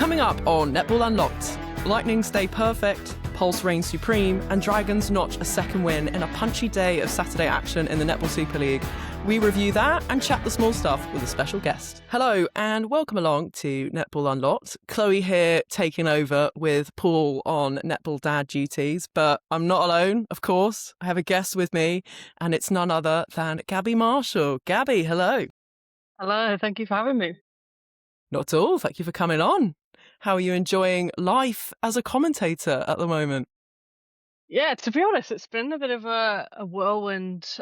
Coming up on Netball Unlocked, Lightning stay perfect, Pulse reign supreme, and Dragons notch a second win in a punchy day of Saturday action in the Netball Super League. We review that and chat the small stuff with a special guest. Hello and welcome along to Netball Unlocked. Chloe here taking over with Paul on netball dad duties, but I'm not alone, of course. I have a guest with me and it's none other than Gabby Marshall. Gabby, hello. Hello, thank you for having me. Not at all. Thank you for coming on. How are you enjoying life as a commentator at the moment? Yeah, to be honest, it's been a bit of a whirlwind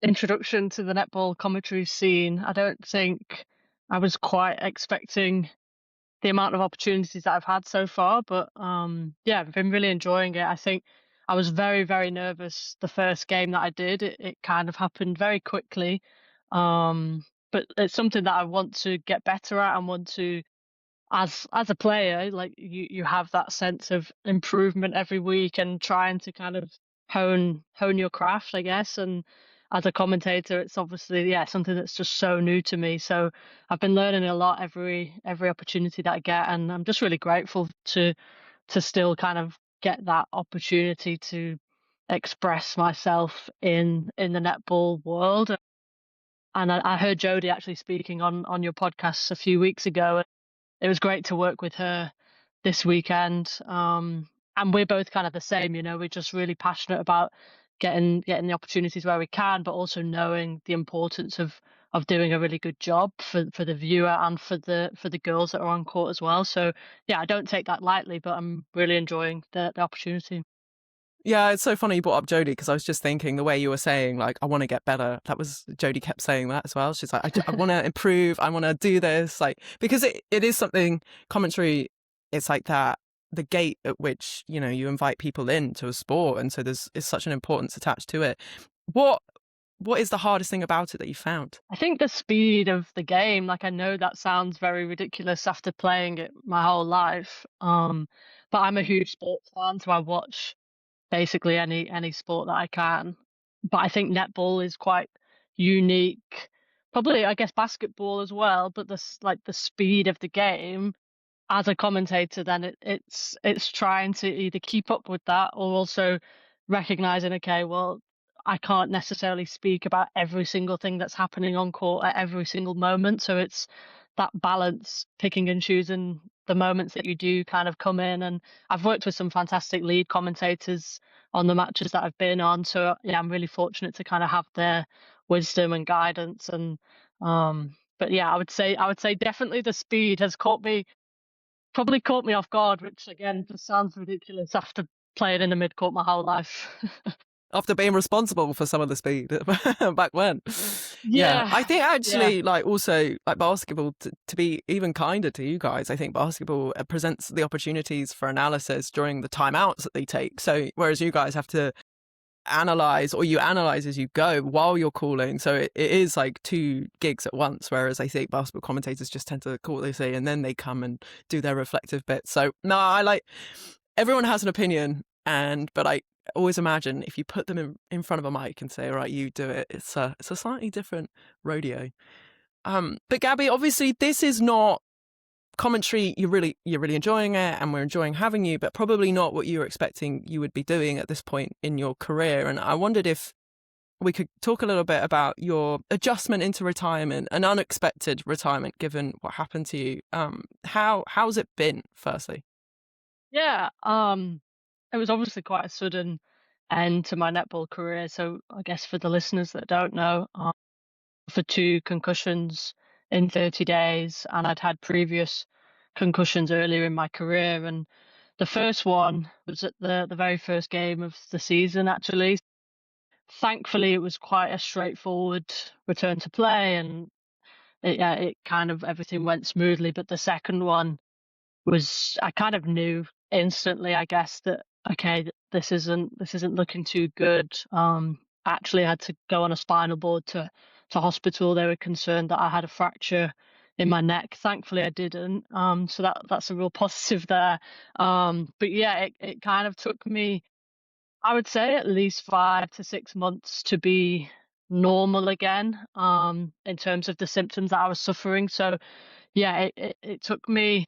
introduction to the netball commentary scene. I don't think I was quite expecting the amount of opportunities that I've had so far, but yeah, I've been really enjoying it. I think I was very, very nervous the first game that I did. It kind of happened very quickly, but it's something that I want to get better at and want to as a player, like you have that sense of improvement every week and trying to kind of hone your craft, I guess. And as a commentator, it's obviously something that's just so new to me. So I've been learning a lot every opportunity that I get, and I'm just really grateful to still kind of get that opportunity to express myself in the netball world. And I heard Jodie actually speaking on your podcast a few weeks ago. It was great to work with her this weekend. And we're both kind of the same, we're just really passionate about getting the opportunities where we can, but also knowing the importance of doing a really good job for the viewer and for the girls that are on court as well. So yeah, I don't take that lightly, but I'm really enjoying the opportunity. Yeah, it's so funny you brought up Jodie because I was just thinking the way you were saying, like, I want to get better. That was, Jodie kept saying that as well. She's like, I want to improve. I want to do this. Like, because it is something, commentary, it's like that, the gate at which, you invite people into a sport. And so there's such an importance attached to it. What is the hardest thing about it that you found? I think the speed of the game, like I know that sounds very ridiculous after playing it my whole life. But I'm a huge sports fan, so I watch basically any sport that I can. But I think netball is quite unique. Probably, I guess, basketball as well. But the speed of the game as a commentator, then it's trying to either keep up with that or also recognizing, okay, well, I can't necessarily speak about every single thing that's happening on court at every single moment. So it's that balance, picking and choosing the moments that you do kind of come in. And I've worked with some fantastic lead commentators on the matches that I've been on. So yeah, I'm really fortunate to kind of have their wisdom and guidance. And but yeah, I would say definitely the speed has probably caught me off guard, which again just sounds ridiculous after playing in the midcourt my whole life. After being responsible for some of the speed back when. Yeah. I think actually, like, also, like, basketball, to be even kinder to you guys, I think basketball presents the opportunities for analysis during the timeouts that they take. So whereas you guys have to analyze, or you analyze as you go while you're calling. So it is like two gigs at once, whereas I think basketball commentators just tend to call what they say and then they come and do their reflective bit. So no, I like, everyone has an opinion, but I always imagine if you put them in front of a mic and say, all right, you do it, it's a slightly different rodeo. But Gabby, obviously this is not commentary. You're really enjoying it and we're enjoying having you, but probably not what you were expecting you would be doing at this point in your career. And I wondered if we could talk a little bit about your adjustment into retirement, an unexpected retirement given what happened to you. How's it been, firstly? Yeah, it was obviously quite a sudden end to my netball career. So I guess for the listeners that don't know, for 2 concussions in 30 days, and I'd had previous concussions earlier in my career. And the first one was at the very first game of the season, actually. Thankfully, it was quite a straightforward return to play, and it kind of everything went smoothly. But the second one was, I kind of knew instantly, I guess, that okay, this isn't looking too good. Actually, I had to go on a spinal board to hospital. They were concerned that I had a fracture in my neck. Thankfully, I didn't. So that's a real positive there. But yeah, it kind of took me, I would say, at least 5 to 6 months to be normal again. In terms of the symptoms that I was suffering. So yeah, it took me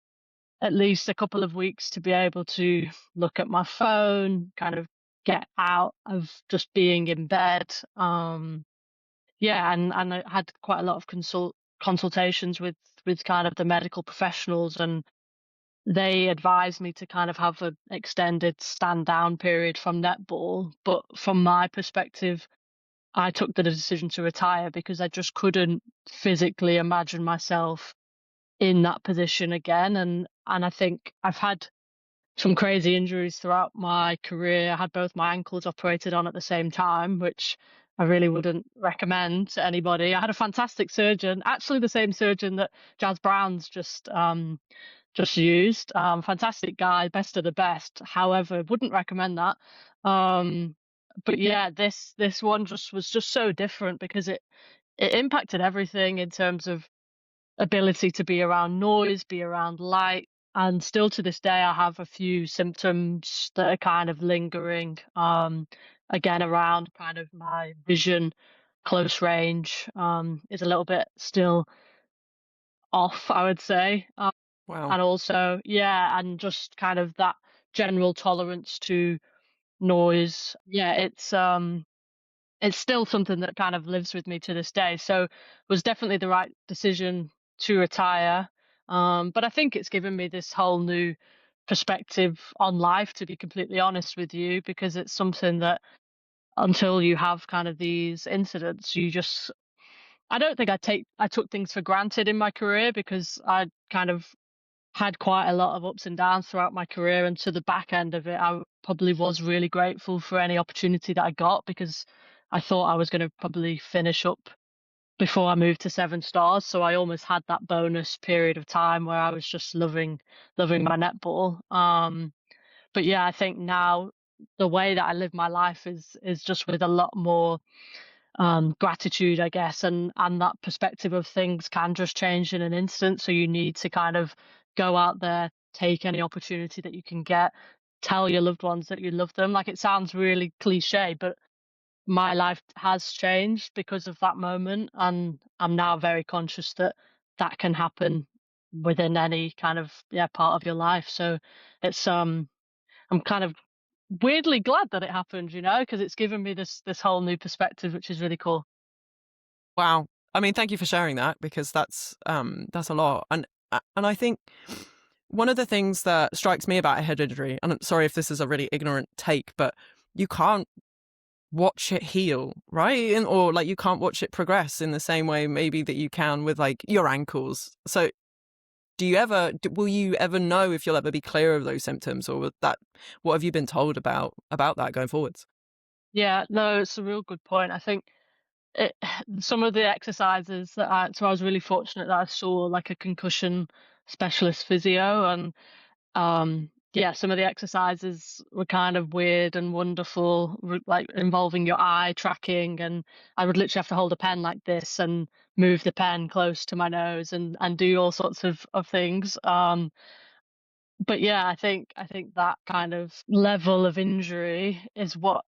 at least a couple of weeks to be able to look at my phone, kind of get out of just being in bed. And I had quite a lot of consultations with kind of the medical professionals, and they advised me to kind of have an extended stand down period from netball. But from my perspective, I took the decision to retire because I just couldn't physically imagine myself in that position again. And I think I've had some crazy injuries throughout my career. I had both my ankles operated on at the same time, which I really wouldn't recommend to anybody. I had a fantastic surgeon, actually the same surgeon that Jazz Brown's just used. Fantastic guy, best of the best. However, wouldn't recommend that. But yeah, this one was just so different because it impacted everything in terms of ability to be around noise, be around light. And still to this day, I have a few symptoms that are kind of lingering, again, around kind of my vision, close range, is a little bit still off, I would say. Wow. And also, yeah, and just kind of that general tolerance to noise. Yeah, it's still something that kind of lives with me to this day. So it was definitely the right decision to retire. But I think it's given me this whole new perspective on life, to be completely honest with you, because it's something that until you have kind of these incidents, I don't think I took things for granted in my career because I kind of had quite a lot of ups and downs throughout my career. And to the back end of it, I probably was really grateful for any opportunity that I got because I thought I was going to probably finish up before I moved to Seven Stars. So I almost had that bonus period of time where I was just loving my netball. But yeah, I think now the way that I live my life is just with a lot more gratitude, I guess, and that perspective of things can just change in an instant. So you need to kind of go out there, take any opportunity that you can get, tell your loved ones that you love them. Like, it sounds really cliche, but my life has changed because of that moment, and I'm now very conscious that that can happen within any kind of part of your life. So it's I'm kind of weirdly glad that it happened, because it's given me this whole new perspective, which is really cool. Wow. I mean, thank you for sharing that because that's a lot. And I think one of the things that strikes me about a head injury, and I'm sorry if this is a really ignorant take, but you can't watch it heal, right? Or like you can't watch it progress in the same way maybe that you can with like your ankles. So will you ever know if you'll ever be clear of those symptoms, or what have you been told about that going forwards? Yeah, no, it's a real good point. I think it, some of the exercises so I was really fortunate that I saw like a concussion specialist physio, and yeah, some of the exercises were kind of weird and wonderful, like involving your eye tracking, and I would literally have to hold a pen like this and move the pen close to my nose and do all sorts of things. But yeah, I think that kind of level of injury is what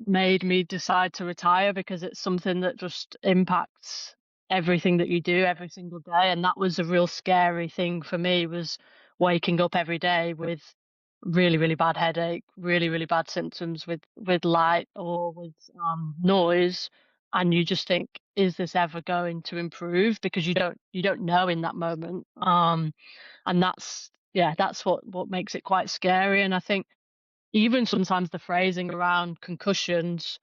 made me decide to retire, because it's something that just impacts everything that you do every single day. And that was a real scary thing for me, was waking up every day with really, really bad headache, really, really bad symptoms with light or with noise. And you just think, is this ever going to improve? Because you don't know in that moment. And that's what makes it quite scary. And I think even sometimes the phrasing around concussions,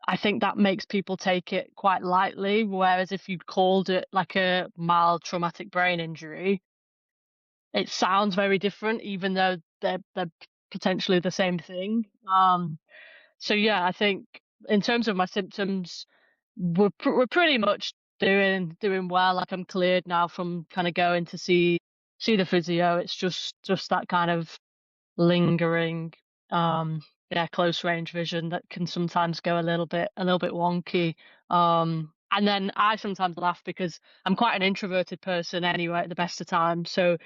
I think that makes people take it quite lightly. Whereas if you called it like a mild traumatic brain injury, it sounds very different, even though they're potentially the same thing. So yeah, I think in terms of my symptoms, we're pretty much doing well. Like, I'm cleared now from kind of going to see the physio. It's just that kind of lingering close range vision that can sometimes go a little bit wonky. And then I sometimes laugh because I'm quite an introverted person anyway at the best of times, so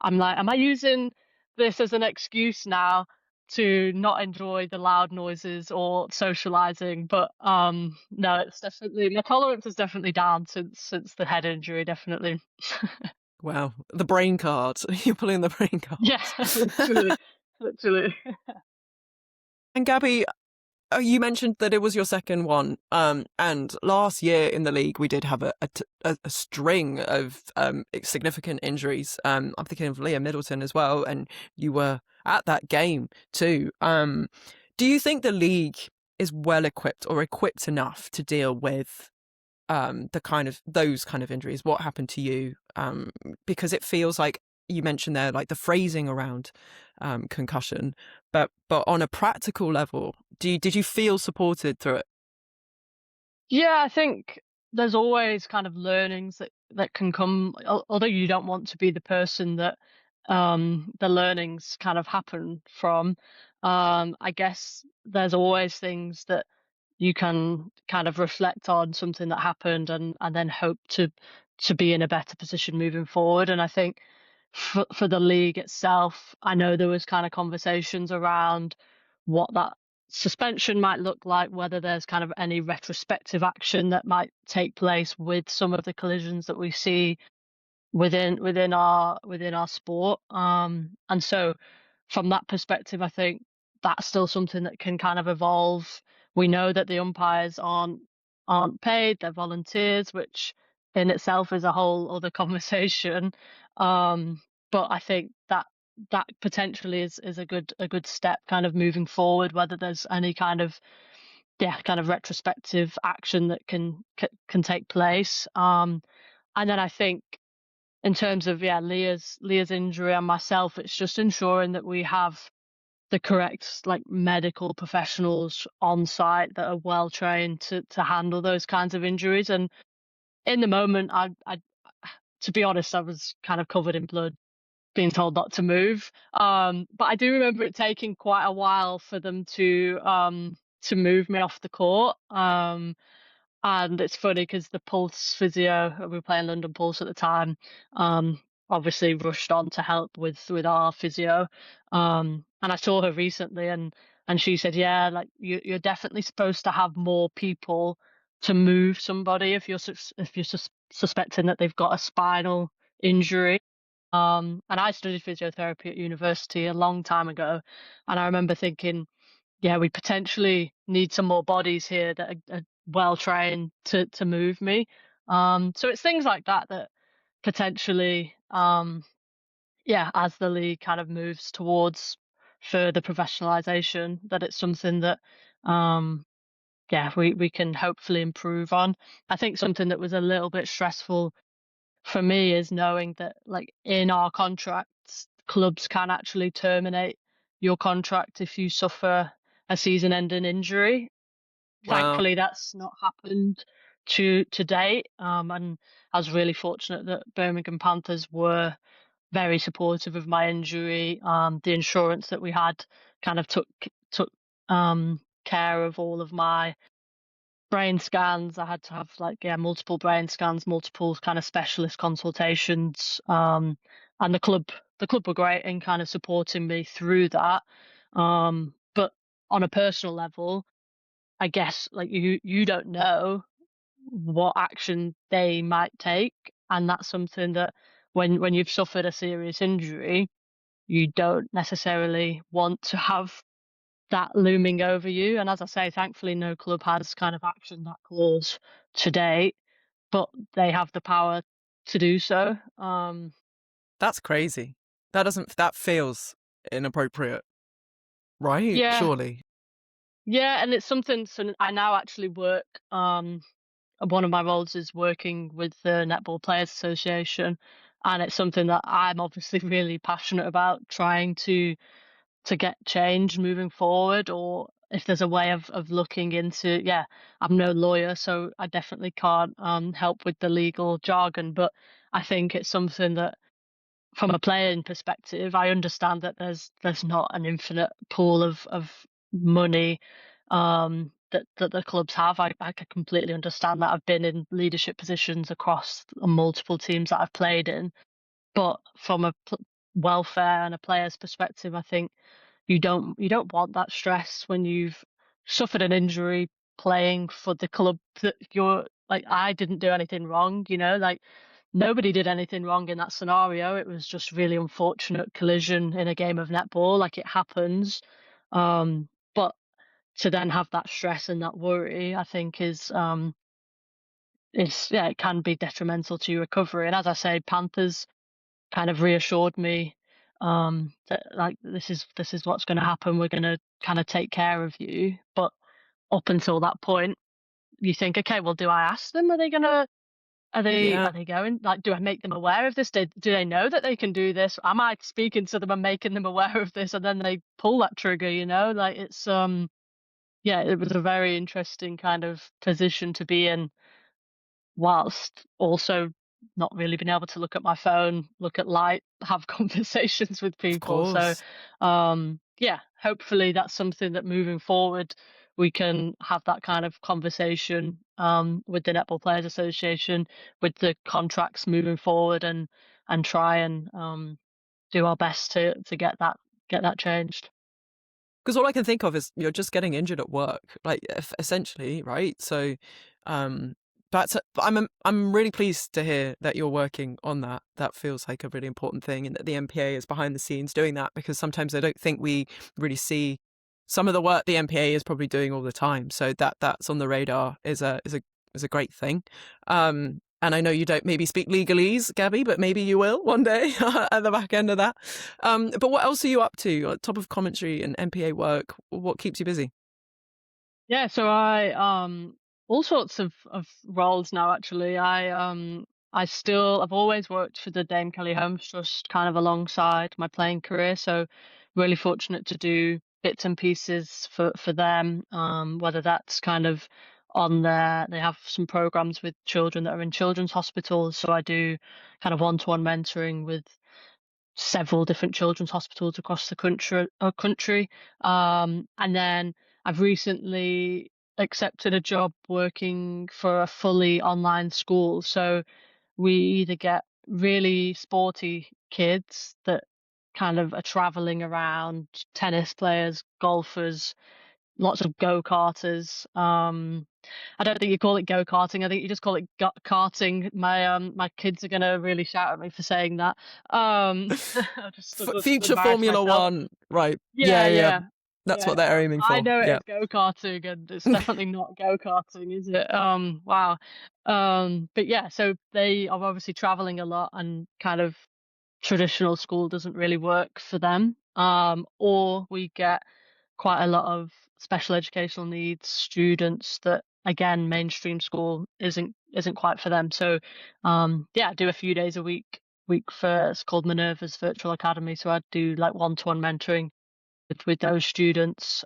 I'm like, am I using this as an excuse now to not enjoy the loud noises or socializing? But no, it's definitely, my tolerance is definitely down since the head injury, definitely. Wow, the brain cards. You're pulling the brain Yeah, cards. literally, literally. And Gabby, you mentioned that it was your second one. And last year in the league, we did have a string of significant injuries. I'm thinking of Leah Middleton as well, and you were at that game too. Do you think the league is well equipped or equipped enough to deal with those kind of injuries? What happened to you? Because it feels like you mentioned there, like the phrasing around concussion, but on a practical level, did you feel supported through it? Yeah, I think there's always kind of learnings that can come, although you don't want to be the person that the learnings kind of happen from. I guess there's always things that you can kind of reflect on something that happened and then hope to be in a better position moving forward. And I think for the league itself, I know there was kind of conversations around what that suspension might look like, whether there's kind of any retrospective action that might take place with some of the collisions that we see within our sport. And so from that perspective, I think that's still something that can kind of evolve. We know that the umpires aren't paid; they're volunteers, which in itself is a whole other conversation. But I think that potentially is a good step kind of moving forward, whether there's any kind of retrospective action that can take place. And then I think in terms of Leah's injury and myself, it's just ensuring that we have the correct like medical professionals on site that are well trained to handle those kinds of injuries. And in the moment, I to be honest, I was kind of covered in blood, being told not to move. But I do remember it taking quite a while for them to move me off the court. And it's funny because the Pulse physio, we were playing London Pulse at the time, um, obviously rushed on to help with our physio. And I saw her recently, and she said, yeah, like you're definitely supposed to have more people to move somebody if you're suspecting that they've got a spinal injury. And I studied physiotherapy at university a long time ago, and I remember thinking, yeah, we potentially need some more bodies here that are well trained to move me. So it's things like that that potentially, as the league kind of moves towards further professionalization, that it's something that, we can hopefully improve on. I think something that was a little bit stressful for me is knowing that, like, in our contracts, clubs can actually terminate your contract if you suffer a season-ending injury. Wow. Thankfully, that's not happened to date. And I was really fortunate that Birmingham Panthers were very supportive of my injury. The insurance that we had kind of took care of all of my brain scans. I had to have multiple brain scans, multiple kind of specialist consultations. And the club were great in kind of supporting me through that. But on a personal level, I guess like you don't know what action they might take, and that's something that when you've suffered a serious injury, you don't necessarily want to have that looming over you. And as I say, thankfully no club has kind of actioned that clause to date, but they have the power to do so. That's crazy. That feels inappropriate, right? Yeah, Surely. yeah, and it's something. So I now actually work. One of my roles is working with the Netball Players Association, and it's something that I'm obviously really passionate about, trying to get change moving forward, or if there's a way of looking into. Yeah, I'm no lawyer, so I definitely can't help with the legal jargon, but I think it's something that, from a playing perspective, I understand that there's not an infinite pool of money that the clubs have. I can completely understand that. I've been in leadership positions across multiple teams that I've played in, but from a welfare and a player's perspective, I think you don't want that stress when you've suffered an injury playing for the club that you're like. I didn't do anything wrong, like nobody did anything wrong in that scenario. It was just really unfortunate collision in a game of netball, like it happens. But to then have that stress and that worry, I think is yeah, it can be detrimental to your recovery. And as I say, Panthers kind of reassured me that like this is what's going to happen. We're going to kind of take care of you. But up until that point, you think, okay, well, do I ask them? Are they gonna? Yeah. Are they going? Like, do I make them aware of this? Do they know that they can do this? Am I speaking to them and making them aware of this, and then they pull that trigger? Like it's yeah, it was a very interesting kind of position to be in, whilst also not really being able to look at my phone, look at light, have conversations with Of people. So, course. yeah, hopefully that's something that moving forward we can have that kind of conversation with the Netball Players Association, with the contracts moving forward, and try and do our best to get that changed. Because all I can think of is you're just getting injured at work, like essentially, right? So, um, I'm really pleased to hear that you're working on that. That feels like a really important thing, and that the MPA is behind the scenes doing that, because sometimes I don't think we really see some of the work the MPA is probably doing all the time. So that's on the radar is a great thing. And I know you don't maybe speak legalese, Gabby, but maybe you will one day at the back end of that. But what else are you up to on top of commentary and MPA work? What keeps you busy? Yeah, so I all sorts of roles now actually. I've always worked for the Dame Kelly Holmes Trust kind of alongside my playing career, so really fortunate to do bits and pieces for them, whether that's kind of on their they have some programs with children that are in children's hospitals, so I do kind of one-to-one mentoring with several different children's hospitals across the country. And then I've recently accepted a job working for a fully online school. So we either get really sporty kids that kind of are traveling around, tennis players, golfers, lots of go-karters. I don't think you call it go-karting. I think you just call it karting. My kids are gonna really shout at me for saying that. I just sort of Future embarrass Formula myself. One, right? Yeah, Yeah, yeah. yeah, That's yeah. what they're aiming I for. know it Yeah. as go-karting, and it's definitely not go-karting, is it? Wow. But yeah, so they are obviously traveling a lot, and kind of traditional school doesn't really work for them. Or we get quite a lot of special educational needs students that again mainstream school isn't quite for them. So yeah, I do a few days a week for it's called Minerva's Virtual Academy. So I do like one-to-one mentoring with those students.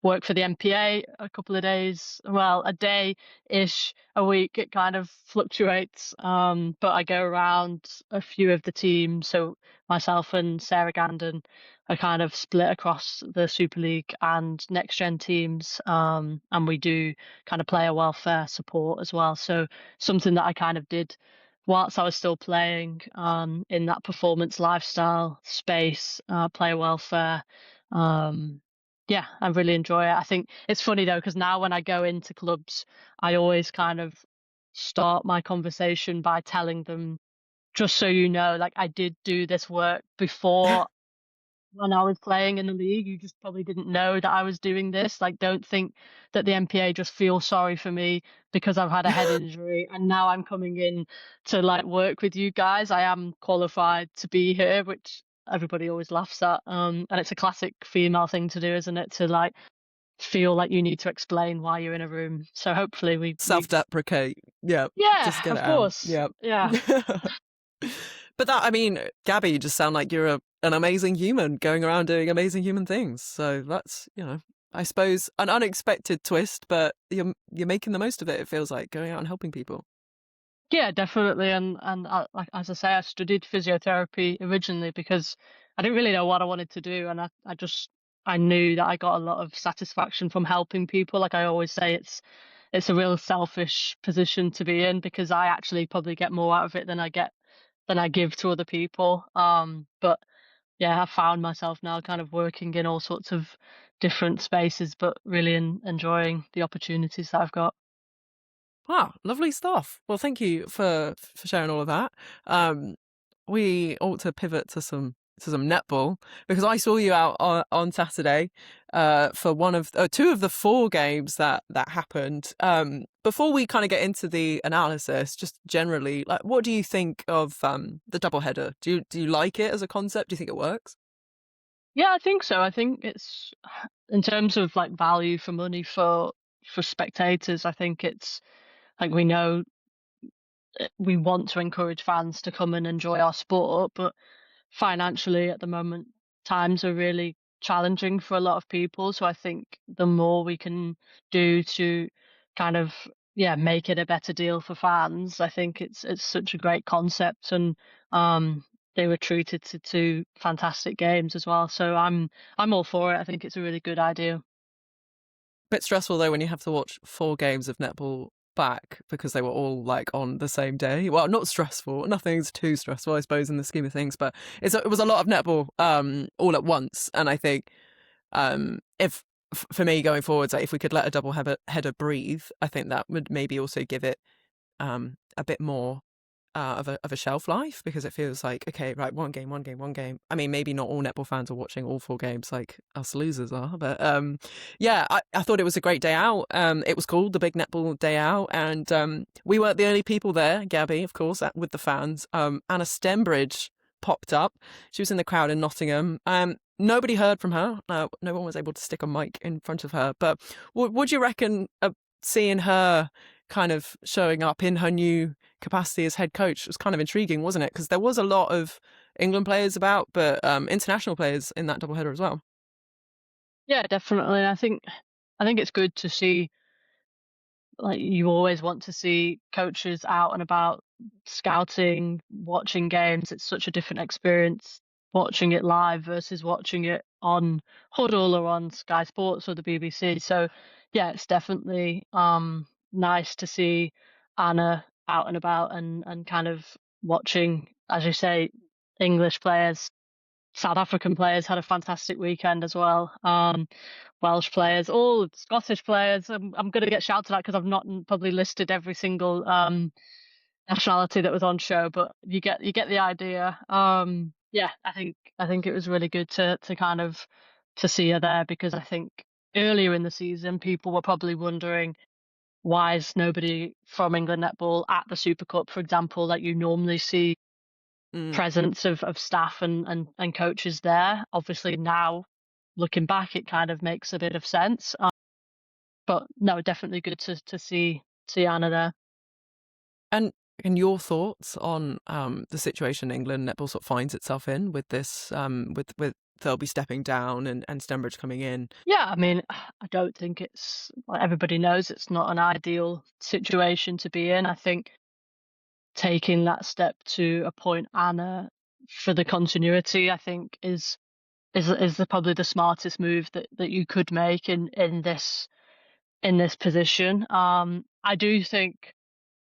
Work for the MPA a couple of days, well, a day ish a week. It kind of fluctuates, but I go around a few of the teams. So myself and Sarah Gandon are kind of split across the Super League and Next Gen teams, and we do kind of player welfare support as well. So something that I kind of did whilst I was still playing in that performance lifestyle space, player welfare. Yeah, I really enjoy it. I think it's funny though, because now when I go into clubs, I always kind of start my conversation by telling them, just so you know, like I did do this work before when I was playing in the league. You just probably didn't know that I was doing this. Like, don't think that the MPA just feels sorry for me because I've had a head injury and now I'm coming in to like work with you guys. I am qualified to be here, which everybody always laughs at. And it's a classic female thing to do, isn't it? To like feel like you need to explain why you're in a room. So hopefully we Self-deprecate. Yeah. yeah, Just get of it out. course. Yeah. Yeah. But I mean, Gabby, you just sound like you're an amazing human going around doing amazing human things. So that's, I suppose an unexpected twist, but you're making the most of it. It feels like going out and helping people. Yeah, definitely. And like as I say, I studied physiotherapy originally because I didn't really know what I wanted to do, and I knew that I got a lot of satisfaction from helping people. Like I always say, it's a real selfish position to be in because I actually probably get more out of it than I give to other people. But yeah, I found myself now kind of working in all sorts of different spaces, but really enjoying the opportunities that I've got. Wow, lovely stuff. Well, thank you for sharing all of that. We ought to pivot to some netball, because I saw you out on Saturday for two of the four games that happened. Before we kind of get into the analysis, just generally, like, what do you think of the doubleheader? Do you like it as a concept? Do you think it works? Yeah, I think so. I think it's in terms of like value for money for spectators. I think it's like we know we want to encourage fans to come and enjoy our sport, but financially at the moment times are really challenging for a lot of people. So I think the more we can do to kind of make it a better deal for fans, I think it's such a great concept. And they were treated to two fantastic games as well. So I'm all for it. I think it's a really good idea. Bit stressful though when you have to watch four games of netball back because they were all like on the same day. Well, not stressful. Nothing's too stressful, I suppose, in the scheme of things. But it was a lot of netball all at once, and I think if for me going forwards, like, if we could let a double header breathe, I think that would maybe also give it a bit more of a shelf life, because it feels like, okay, right, one game, one game, one game. I mean, maybe not all netball fans are watching all four games like us losers are, but yeah, I thought it was a great day out. It was called the Big Netball Day Out, and we weren't the only people there. Gabby, of course, with the fans. Anna Stembridge popped up. She was in the crowd in Nottingham. Nobody heard from her. No one was able to stick a mic in front of her. But would you reckon seeing her kind of showing up in her new capacity as head coach was kind of intriguing, wasn't it? Because there was a lot of England players about, but international players in that doubleheader as well. Yeah, definitely. I think it's good to see, like, you always want to see coaches out and about scouting, watching games. It's such a different experience watching it live versus watching it on Huddle or on Sky Sports or the BBC. So yeah, it's definitely nice to see Anna out and about and kind of watching, as you say, English players. South African players had a fantastic weekend as well. Welsh players, all Scottish players. I'm going to get shouted at because I've not probably listed every single nationality that was on show, but you get the idea. Yeah, I think it was really good to kind of to see her there, because I think earlier in the season people were probably wondering, why is nobody from England netball at the Super Cup, for example, that you normally see Mm. presence of staff and coaches there. Obviously now looking back, it kind of makes a bit of sense. But no, definitely good to see Anna there. And your thoughts on the situation England netball sort of finds itself in with this, with Thirlby stepping down and Stembridge coming in? Yeah, I mean, I don't think it's, like, everybody knows it's not an ideal situation to be in. I think taking that step to appoint Anna for the continuity, I think is probably the smartest move that you could make in this position. I do think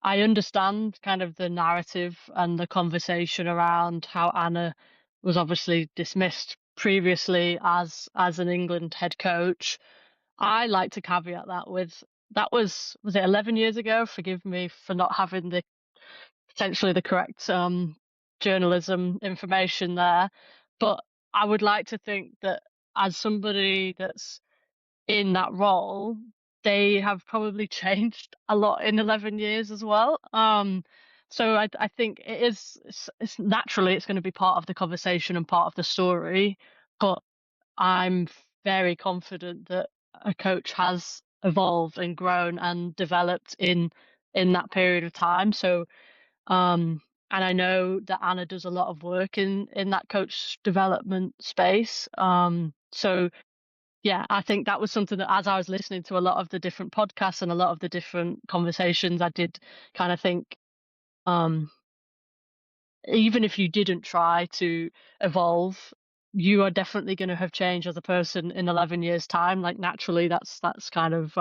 I understand kind of the narrative and the conversation around how Anna was obviously dismissed previously as an England head coach. I like to caveat that with, that was it 11 years ago? Forgive me for not having the potentially the correct journalism information there, but I would like to think that as somebody that's in that role, they have probably changed a lot in 11 years as well. So I think it's naturally it's going to be part of the conversation and part of the story, but I'm very confident that a coach has evolved and grown and developed in that period of time. So and I know that Anna does a lot of work in that coach development space. So yeah, I think that was something that, as I was listening to a lot of the different podcasts and a lot of the different conversations, I did kind of think, um, even if you didn't try to evolve, you are definitely going to have changed as a person in 11 years' time. Like, naturally, that's kind of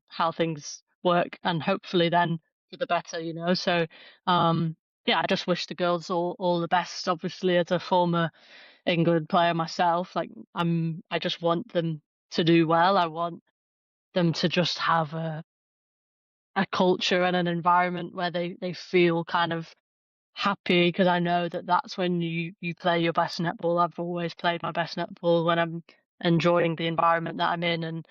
how things work, and hopefully then for the better, you know. So yeah, I just wish the girls all the best. Obviously, as a former England player myself, like, I just want them to do well. I want them to just have a culture and an environment where they feel kind of happy, because I know that that's when you play your best netball. I've always played my best netball when I'm enjoying the environment that I'm in, and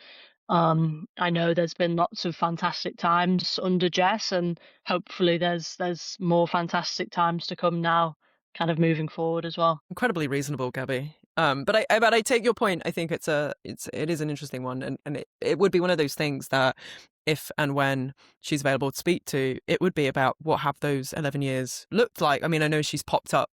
I know there's been lots of fantastic times under Jess, and hopefully there's more fantastic times to come now, kind of moving forward as well. Incredibly reasonable, Gabby. But I take your point. I think it is an interesting one, and it would be one of those things that if and when she's available to speak to, it would be about what have those 11 years looked like. I mean, I know she popped up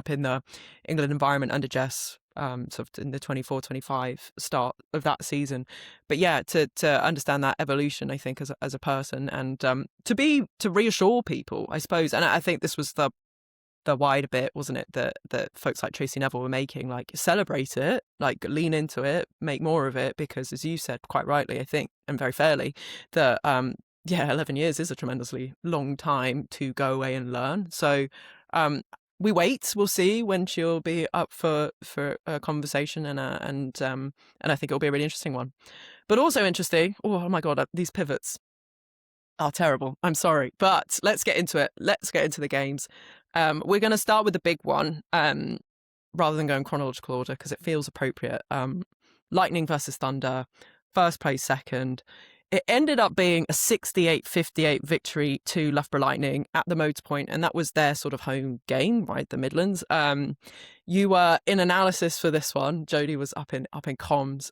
in the England environment under Jess, sort of in the 24-25 start of that season. But yeah, to understand that evolution, I think, as a person, and to reassure people, I suppose. And I think this was the wider bit, wasn't it, that folks like Tracy Neville were making, like, celebrate it, like, lean into it, make more of it, because as you said quite rightly, I think, and very fairly, that 11 years is a tremendously long time to go away and learn. So we'll see when she'll be up for a conversation, and I think it'll be a really interesting one. But also interesting, oh my god, these pivots are terrible. I'm sorry, but let's get into it. Let's get into the games. We're going to start with the big one, rather than going chronological order, because it feels appropriate. Lightning versus Thunder, first place, second. It ended up being a 68-58 victory to Loughborough Lightning at the Motor Point, and that was their sort of home game, right? The Midlands. You were in analysis for this one. Jodie was up in comms.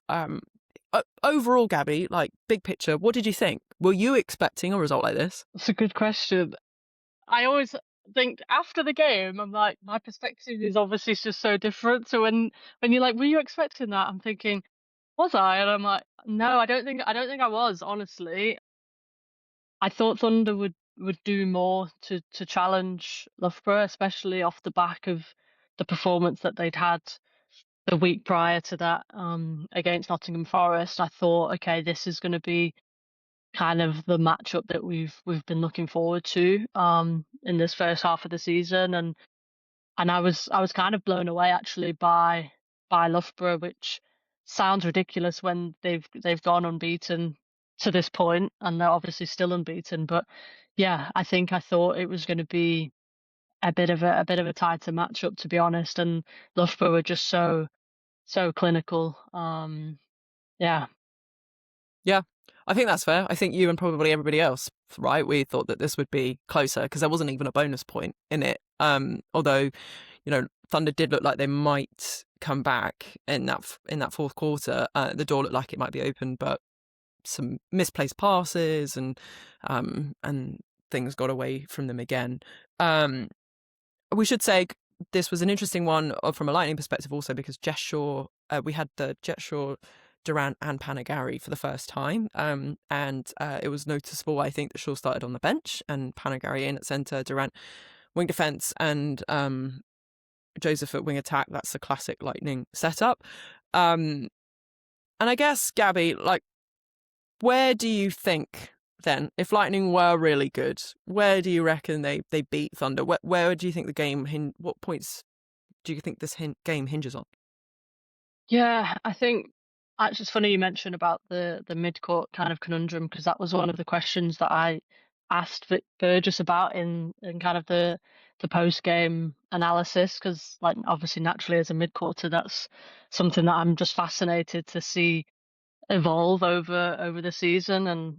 Overall, Gabby, like, big picture, what did you think? Were you expecting a result like this? That's a good question. I always think after the game, I'm like, my perspective is obviously just so different. So when you're like, were you expecting that? I'm thinking, was I? And I'm like, no, I don't think I was, honestly. I thought Thunder would do more to challenge Loughborough, especially off the back of the performance that they'd had the week prior to that, against Nottingham Forest. I thought, okay, this is going to be kind of the matchup that we've been looking forward to in this first half of the season, and I was kind of blown away actually by Loughborough, which sounds ridiculous when they've gone unbeaten to this point, and they're obviously still unbeaten. But yeah, I thought it was going to be a bit of a tighter matchup, to be honest, and Loughborough were just so clinical. Yeah. Yeah, I think that's fair. I think you and probably everybody else, right? We thought that this would be closer because there wasn't even a bonus point in it. Although, Thunder did look like they might come back in that fourth quarter. The door looked like it might be open, but some misplaced passes and things got away from them again. We should say this was an interesting one from a Lightning perspective also, because we had the Jet Shaw, Durant and Panagari for the first time, and it was noticeable, I think, that Shaw started on the bench and Panagari in at centre, Durant wing defence, and Joseph at wing attack. That's the classic Lightning setup. And I guess, Gabby, like, where do you think then, if Lightning were really good, where do you reckon they beat Thunder? Where do you think the game, what points do you think this game hinges on? Yeah, I think actually it's funny you mentioned about the mid-court kind of conundrum, because that was one of the questions that I asked Vic Burgess about in kind of the post-game analysis, because, like, obviously naturally as a mid-courter, that's something that I'm just fascinated to see evolve over the season. And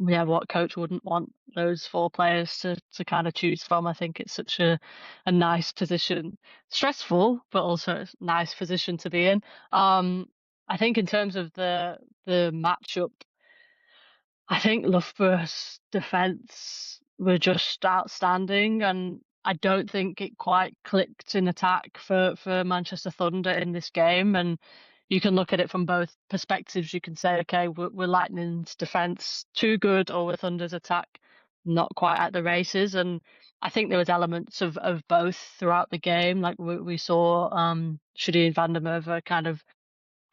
yeah, what coach wouldn't want those four players to kind of choose from? I think it's such a nice position, stressful, but also a nice position to be in. I think in terms of the matchup, I think Loughborough's defence were just outstanding, and I don't think it quite clicked in attack for Manchester Thunder in this game. And you can look at it from both perspectives. You can say, okay, we're Lightning's defence too good, or were Thunder's attack not quite at the races? And I think there was elements of both throughout the game. Like we saw Shadeen van der Merwe kind of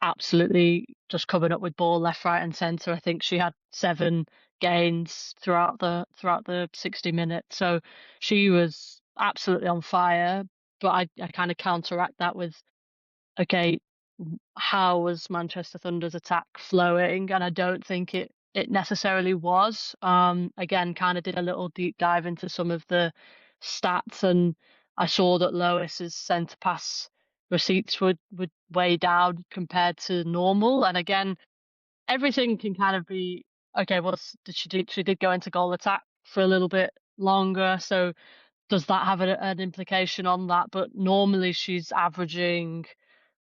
absolutely just coming up with ball left, right, and centre. I think she had 7 gains throughout the 60 minutes, so she was absolutely on fire. But I kind of counteract that with, okay, how was Manchester Thunder's attack flowing? And I don't think it it necessarily was. Again, kind of did a little deep dive into some of the stats, and I saw that Lois's centre pass receipts would way down compared to normal. And again, everything can kind of be okay. Well, she did go into goal attack for a little bit longer, so does that have an implication on that? But normally she's averaging.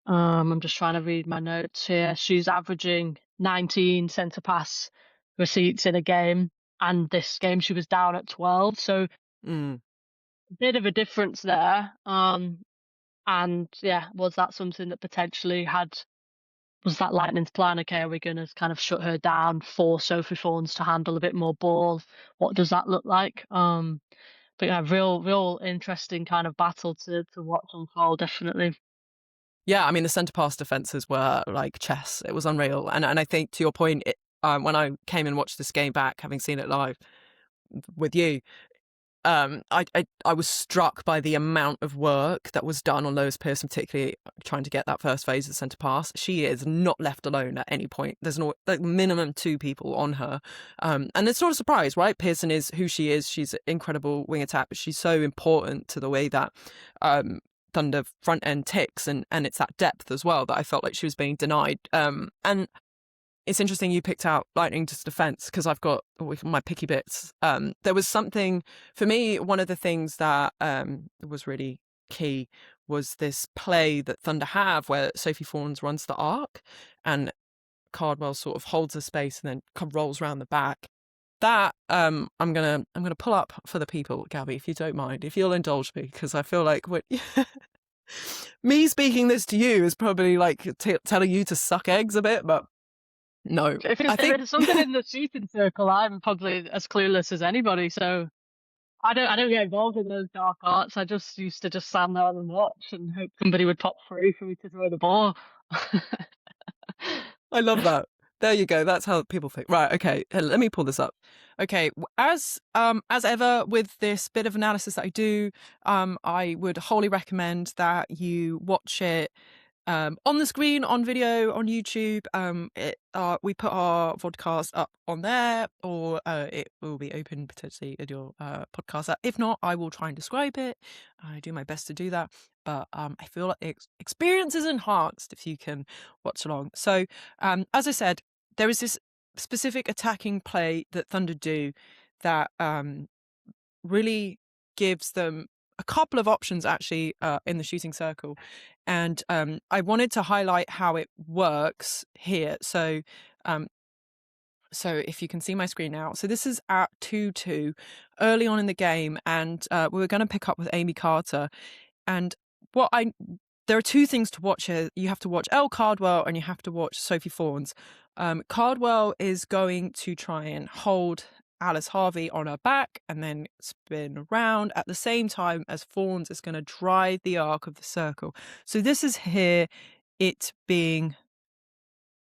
I'm just trying to read my notes here. She's averaging 19 centre pass receipts in a game, and this game she was down at 12. So a bit of a difference there. And yeah, was that something that potentially was that Lightning's plan? Okay, are we going to kind of shut her down, force Sophie Fawns to handle a bit more ball? What does that look like? But yeah, real interesting kind of battle to watch unfold, definitely. Yeah, I mean, the centre pass defences were like chess. It was unreal. And I think, to your point, when I came and watched this game back, having seen it live with you, I was struck by the amount of work that was done on Lois Pearson, particularly trying to get that first phase of centre pass. She is not left alone at any point. There's no like minimum 2 people on her, and it's not a surprise, right? Pearson is who she is. She's an incredible wing attack, but she's so important to the way that Thunder front end ticks, and it's that depth as well that I felt like she was being denied. And it's interesting you picked out Lightning to defense, because I've got my picky bits. There was something, for me, one of the things that was really key was this play that Thunder have where Sophie Fawns runs the arc and Cardwell sort of holds the space and then rolls around the back. That I'm gonna pull up for the people, Gabby, if you don't mind, if you'll indulge me, because I feel like me speaking this to you is probably like telling you to suck eggs a bit, but no. If it's something in the shooting circle, I'm probably as clueless as anybody. So I don't get involved in those dark arts. I just used to just stand there and watch and hope somebody would pop free for me to throw the ball. I love that. There you go. That's how people think. Right. Okay. Let me pull this up. Okay. As ever with this bit of analysis that I do, I would wholly recommend that you watch it on the screen, on video, on YouTube. We put our podcast up on there, or it will be open potentially in your podcast app. If not, I will try and describe it. I do my best to do that. But I feel like the experience is enhanced if you can watch along. So, as I said, there is this specific attacking play that Thunder do that really gives them a couple of options, actually, in the shooting circle. And I wanted to highlight how it works here. So if you can see my screen now. So this is at 2-2 early on in the game. And we were going to pick up with Amy Carter. And there are 2 things to watch here. You have to watch Elle Cardwell and you have to watch Sophie Fawns. Cardwell is going to try and hold Alice Harvey on her back and then spin around at the same time as Fawns is going to drive the arc of the circle. So this is here it being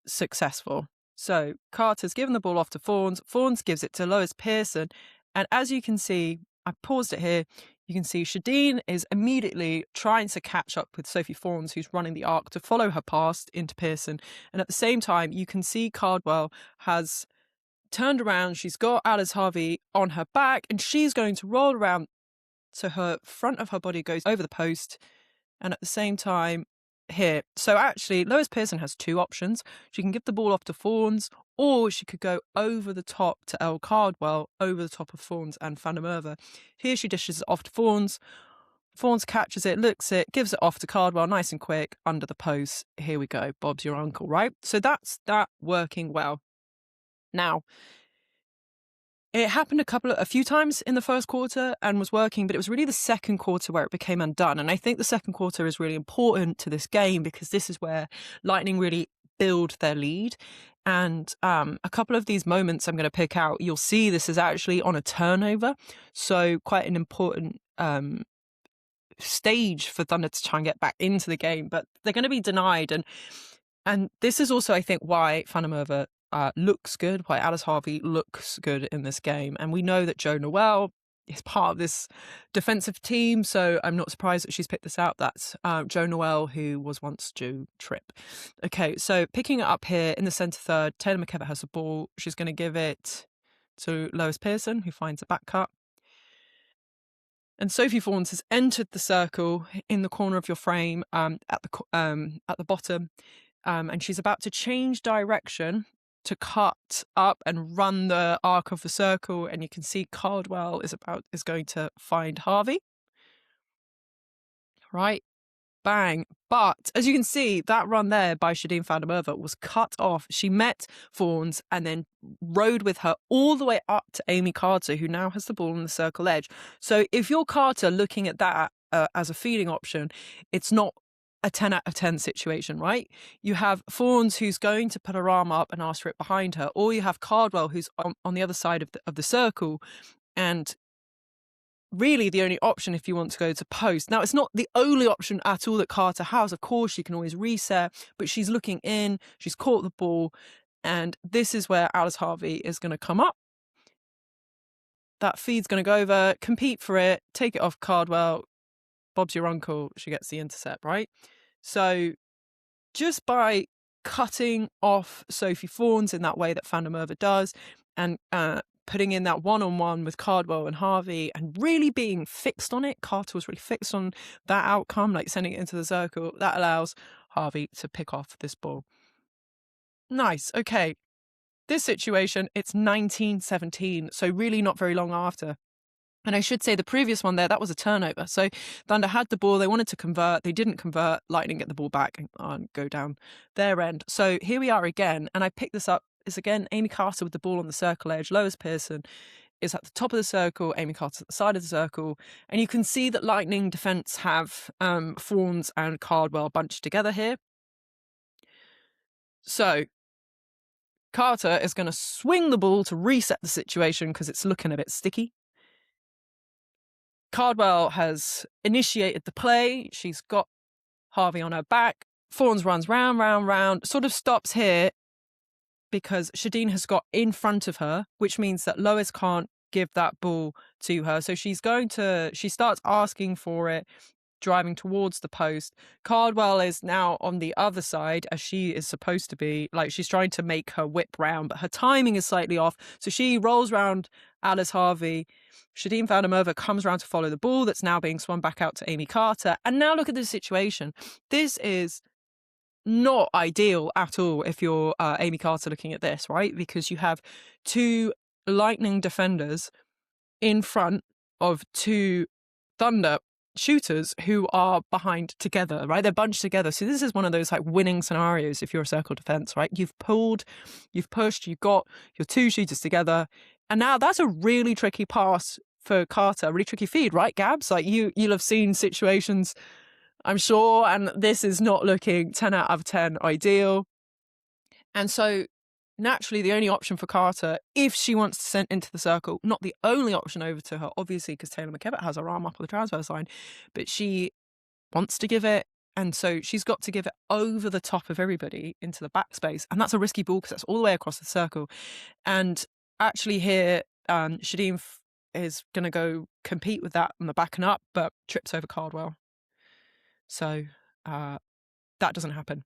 successful. So Carter's given the ball off to Fawns. Fawns gives it to Lois Pearson. And as you can see, I paused it here. You can see Shadeen is immediately trying to catch up with Sophie Fawns, who's running the arc, to follow her past into Pearson. And at the same time, you can see Cardwell has turned around. She's got Alice Harvey on her back, and she's going to roll around so her front of her body goes over the post. And at the same time, here. So actually, Lois Pearson has 2 options. She can give the ball off to Fawns, or she could go over the top to Elle Cardwell, over the top of Fawns and Van der Merwe. Here she dishes it off to Fawns. Fawns catches it, looks it, gives it off to Cardwell, nice and quick, under the post. Here we go. Bob's your uncle, right? So that's that working well. Now, it happened a few times in the first quarter and was working, but it was really the second quarter where it became undone. And I think the second quarter is really important to this game because this is where Lightning really build their lead. And a couple of these moments I'm going to pick out, you'll see this is actually on a turnover. So quite an important stage for Thunder to try and get back into the game, but they're going to be denied. And this is also, I think, why Van der Merwe looks good, why Alice Harvey looks good in this game. And we know that Jo Noel is part of this defensive team, so I'm not surprised that she's picked this out. That's Jo Noel, who was once Jo Tripp. Okay, so picking it up here in the centre third, Taylor McKevitt has the ball. She's going to give it to Lois Pearson, who finds a back cut. And Sophie Fawns has entered the circle in the corner of your frame at the bottom, and she's about to change direction to cut up and run the arc of the circle, and you can see Cardwell is going to find Harvey. Right, bang. But as you can see, that run there by Shadeen van der Merwe was cut off. She met Fawns and then rode with her all the way up to Amy Carter, who now has the ball on the circle edge. So if you're Carter looking at that as a feeding option, it's not a 10 out of 10 situation, right? You have Fawns who's going to put her arm up and ask for it behind her, or you have Cardwell who's on the other side of the circle, and really the only option if you want to go to post. Now, it's not the only option at all that Carter has. Of course, she can always reset, but she's looking in, she's caught the ball, and this is where Alice Harvey is going to come up. That feed's going to go over, compete for it, take it off Cardwell. Bob's your uncle, she gets the intercept, right? So just by cutting off Sophie Fawns in that way that van der Merwe does, and putting in that one-on-one with Cardwell and Harvey and really being fixed on it, Carter was really fixed on that outcome, like sending it into the circle, that allows Harvey to pick off this ball. Nice, okay. This situation, it's 1917, so really not very long after. And I should say the previous one there, that was a turnover. So Thunder had the ball, they wanted to convert, they didn't convert, Lightning get the ball back and go down their end. So here we are again, and I picked this up, it's again Amy Carter with the ball on the circle edge, Lois Pearson is at the top of the circle, Amy Carter's at the side of the circle, and you can see that Lightning defence have Fawns and Cardwell bunched together here. So Carter is going to swing the ball to reset the situation because it's looking a bit sticky. Cardwell has initiated the play. She's got Harvey on her back. Fawns runs round, sort of stops here because Shadeen has got in front of her, which means that Lois can't give that ball to her. So she starts asking for it, driving towards the post. Cardwell is now on the other side as she is supposed to be. Like, she's trying to make her whip round, but her timing is slightly off. So she rolls round Alice Harvey. Shadeen van der Merwe comes around to follow the ball that's now being swung back out to Amy Carter. And now look at the situation. This is not ideal at all if you're Amy Carter looking at this, right? Because you have two Lightning defenders in front of two Thunder shooters who are behind together, right? They're bunched together. So this is one of those like winning scenarios if you're a circle defense, right? You've pulled, you've pushed, you've got your two shooters together. And now that's a really tricky pass for Carter, a really tricky feed, right, Gabs? Like you'll have seen situations, I'm sure, and this is not looking 10 out of 10 ideal. And so naturally the only option for Carter, if she wants to send into the circle, not the only option over to her, obviously, because Taylor McKevitt has her arm up on the transverse line, but she wants to give it, and so she's got to give it over the top of everybody into the backspace, and that's a risky ball because that's all the way across the circle. And actually here, Shadeen is going to go compete with that on the back and up, but trips over Cardwell. So that doesn't happen.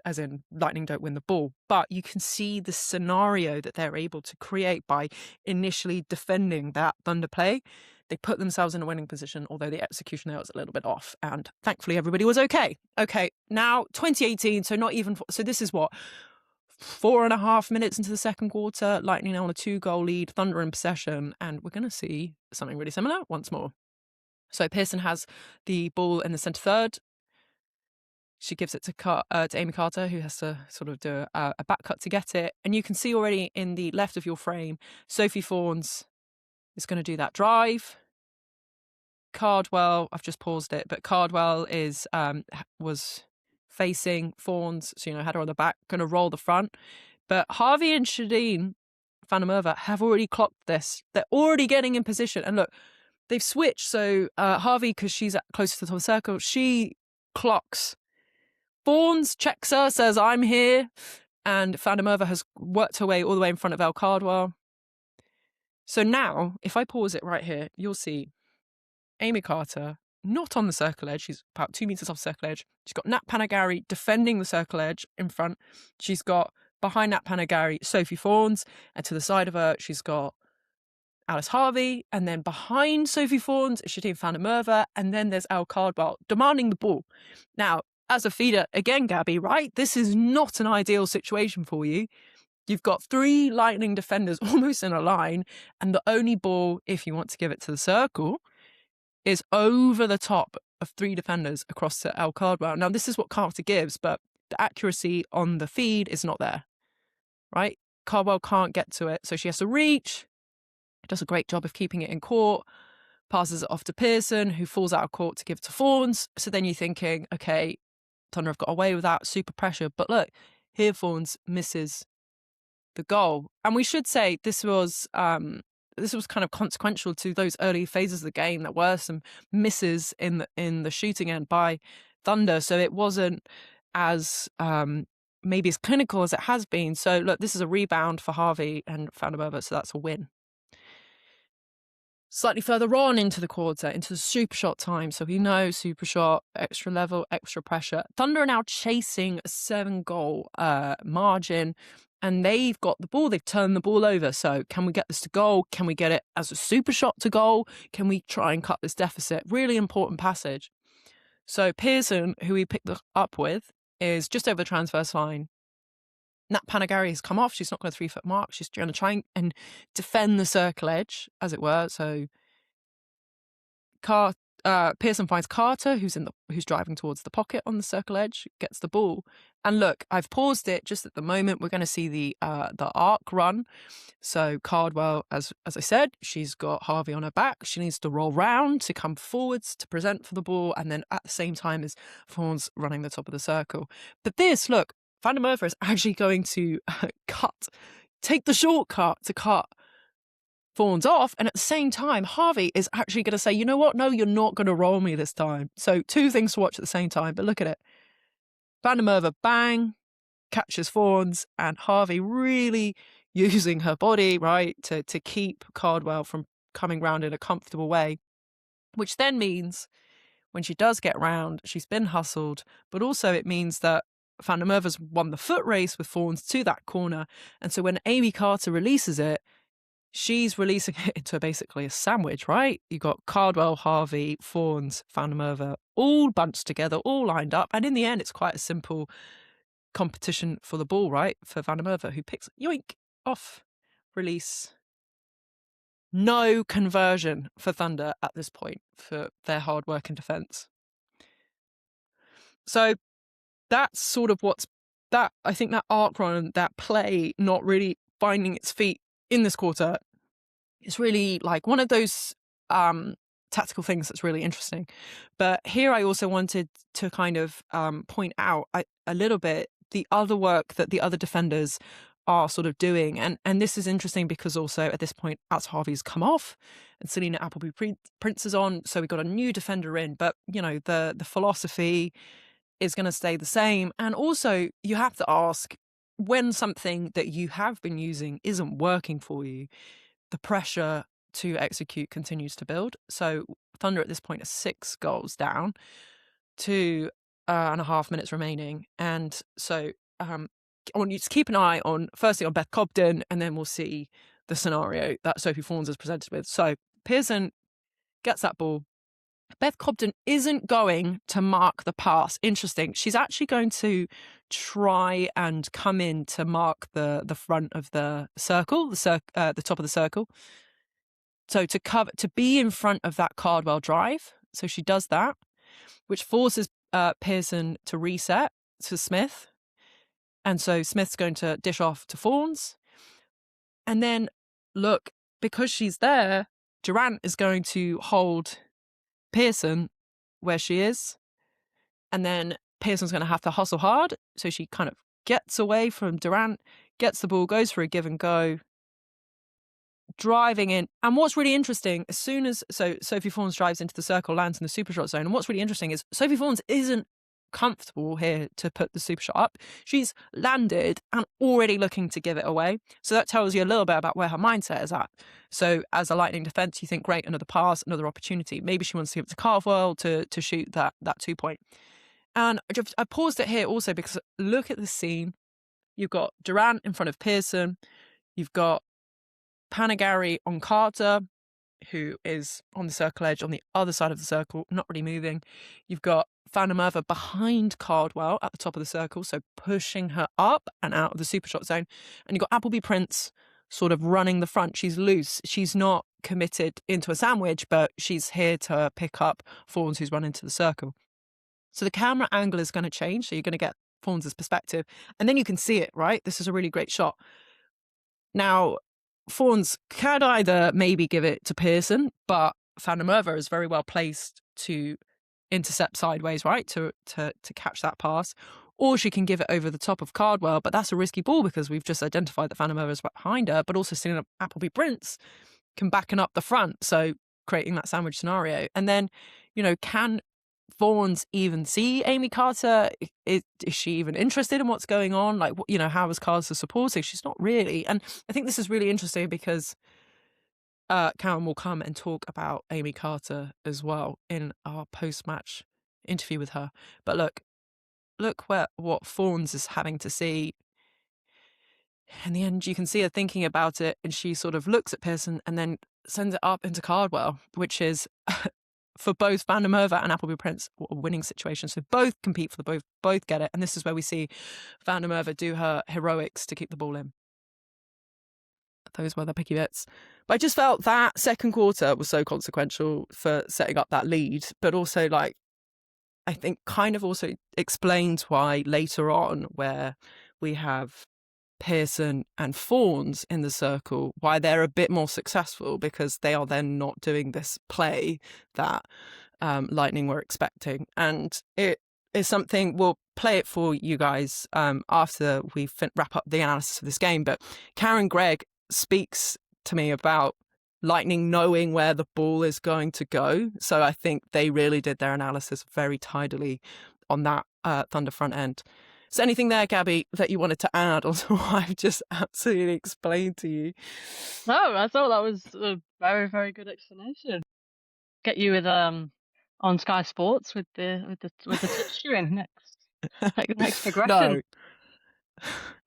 As in, Lightning don't win the ball. But you can see the scenario that they're able to create by initially defending that Thunder play. They put themselves in a winning position, although the execution there was a little bit off. And thankfully, everybody was okay. Okay, now 2018, so not even... So this is what? 4.5 minutes into the second quarter, Lightning now on a 2-goal lead, Thunder in possession, and we're going to see something really similar once more. So Pearson has the ball in the centre third. She gives it to Amy Carter, who has to sort of do a back cut to get it. And you can see already in the left of your frame, Sophie Fawns is going to do that drive. Cardwell, I've just paused it, but Cardwell was facing Fawns, so, had her on the back, going to roll the front. But Harvey and Shadeen van der Merwe have already clocked this. They're already getting in position. And look, they've switched. So Harvey, because she's closer to the top of the circle, she clocks Fawns, checks her, says, I'm here. And van der Merwe has worked her way all the way in front of El Cardwell. So now, if I pause it right here, you'll see Amy Carter not on the circle edge. She's about 2 meters off circle edge. She's got Nat Panagari defending the circle edge in front. She's got behind Nat Panagari Sophie Fawns, and to the side of her, she's got Alice Harvey, and then behind Sophie Fawns, Shatim van der Merwe, and then there's Elle Cardwell demanding the ball. Now, as a feeder, again, Gabby, right? This is not an ideal situation for you. You've got 3 Lightning defenders almost in a line, and the only ball, if you want to give it to the circle, is over the top of 3 defenders across to Elle Cardwell. Now, this is what Carter gives, but the accuracy on the feed is not there, right? Cardwell can't get to it, so she has to reach. Does a great job of keeping it in court, passes it off to Pearson, who falls out of court to give it to Fawns. So then you're thinking, okay, Thunder have got away with that, super pressure. But look, here Fawns misses the goal. And we should say this was kind of consequential to those early phases of the game. There were some misses in the shooting end by Thunder, so it wasn't as maybe as clinical as it has been. So look, this is a rebound for Harvey and van der Merwe, so that's a win. Slightly further on into the quarter, into the super shot time. So we know super shot, extra level, extra pressure. Thunder are now chasing a 7-goal margin, and they've got the ball. They've turned the ball over. So can we get this to goal? Can we get it as a super shot to goal? Can we try and cut this deficit? Really important passage. So Pearson, who we picked up with, is just over the transverse line. Nat Panagari has come off. She's not got a 3-foot mark. She's going to try and defend the circle edge, as it were. So Pearson finds Carter, who's driving towards the pocket on the circle edge, gets the ball. And look, I've paused it just at the moment. We're going to see the arc run. So Cardwell, as I said, she's got Harvey on her back. She needs to roll round to come forwards to present for the ball, and then at the same time as Fawns running the top of the circle. But this, look, van der Merwe is actually going to take the shortcut to cut Fawns off, and at the same time Harvey is actually going to say, you know what, no, you're not going to roll me this time. So 2 things to watch at the same time, but look at it. Van der Merwe, bang, catches Fawns, and Harvey really using her body, right, to keep Cardwell from coming round in a comfortable way, which then means when she does get round, she's been hustled, but also it means that van der Merwe's won the foot race with Fawns to that corner. And so when Amy Carter releases it, she's releasing it into basically a sandwich, right? You've got Cardwell, Harvey, Fawns, van der Merwe, all bunched together, all lined up. And in the end, it's quite a simple competition for the ball, right? For van der Merwe, who picks, yoink, off, release. No conversion for Thunder at this point for their hard work and defence. So that's sort of I think that arc run, that play not really finding its feet in this quarter is really like one of those tactical things that's really interesting. But here I also wanted to kind of point out a little bit the other work that the other defenders are sort of doing. And this is interesting because also at this point, Ats Harvey's come off and Selena Appleby-Prince is on. So we've got a new defender in, but you know, the philosophy is going to stay the same. And also you have to ask, when something that you have been using isn't working for you, the pressure to execute continues to build. So Thunder at this point are 6 goals down, 2.5 minutes remaining. And so I want you to keep an eye on, firstly on Beth Cobden, and then we'll see the scenario that Sophie Fawns is presented with. So Pearson gets that ball. Beth Cobden isn't going to mark the pass. Interesting. She's actually going to try and come in to mark the front of the circle, the top of the circle. So to be in front of that Cardwell drive. So she does that, which forces Pearson to reset to Smith. And so Smith's going to dish off to Fawns. And then, look, because she's there, Durant is going to hold Pearson where she is. And then Pearson's going to have to hustle hard. So she kind of gets away from Durant, gets the ball, goes for a give and go, driving in. And what's really interesting, as soon as Sophie Fawns drives into the circle, lands in the super shot zone. And what's really interesting is Sophie Fawns isn't comfortable here to put the super shot up. She's landed and already looking to give it away. So that tells you a little bit about where her mindset is at. So as a Lightning defence, you think, great, another pass, another opportunity. Maybe she wants to give it to Carvewell to shoot that 2-point. And I paused it here also because look at the scene. You've got Durant in front of Pearson. You've got Panagari on Carter, who is on the circle edge on the other side of the circle, not really moving. You've got Van der Merwe behind Cardwell at the top of the circle, so pushing her up and out of the super shot zone. And you've got Appleby Prince sort of running the front. She's loose. She's not committed into a sandwich, but she's here to pick up Fawns, who's run into the circle. So the camera angle is going to change. So you're going to get Fawns' perspective. And then you can see it, right? This is a really great shot. Now, Fawns could either maybe give it to Pearson, but Van der Merwe is very well placed to intercept sideways, right, to catch that pass. Or she can give it over the top of Cardwell, but that's a risky ball because we've just identified that Van der Merwe is behind her, but also seeing Appleby Prince can backen up the front, so creating that sandwich scenario. And then, can Fawns even see Amy Carter? Is she even interested in what's going on? Like, how is Carter supporting? She's not really. And I think this is really interesting because Karen will come and talk about Amy Carter as well in our post-match interview with her. But look what Fawns is having to see. In the end, you can see her thinking about it, and she sort of looks at Pearson and then sends it up into Cardwell, which is for both Van der Merwe and Appleby Prince a winning situation. So both compete for the both get it. And this is where we see Van der Merwe do her heroics to keep the ball in. Those were the picky bits. But I just felt that second quarter was so consequential for setting up that lead, but also I think kind of also explains why later on, where we have Pearson and Fawns in the circle, why they're a bit more successful, because they are then not doing this play that Lightning were expecting. And it is something, we'll play it for you guys after we wrap up the analysis of this game. But Karen Greig speaks to me about Lightning knowing where the ball is going to go. So I think they really did their analysis very tidily on that Thunder front end. Is there anything there, Gabby, that you wanted to add on to what I've just absolutely explained to you? No, I thought that was a very, very good explanation. Get you with on Sky Sports with the touchscreen next progression. No.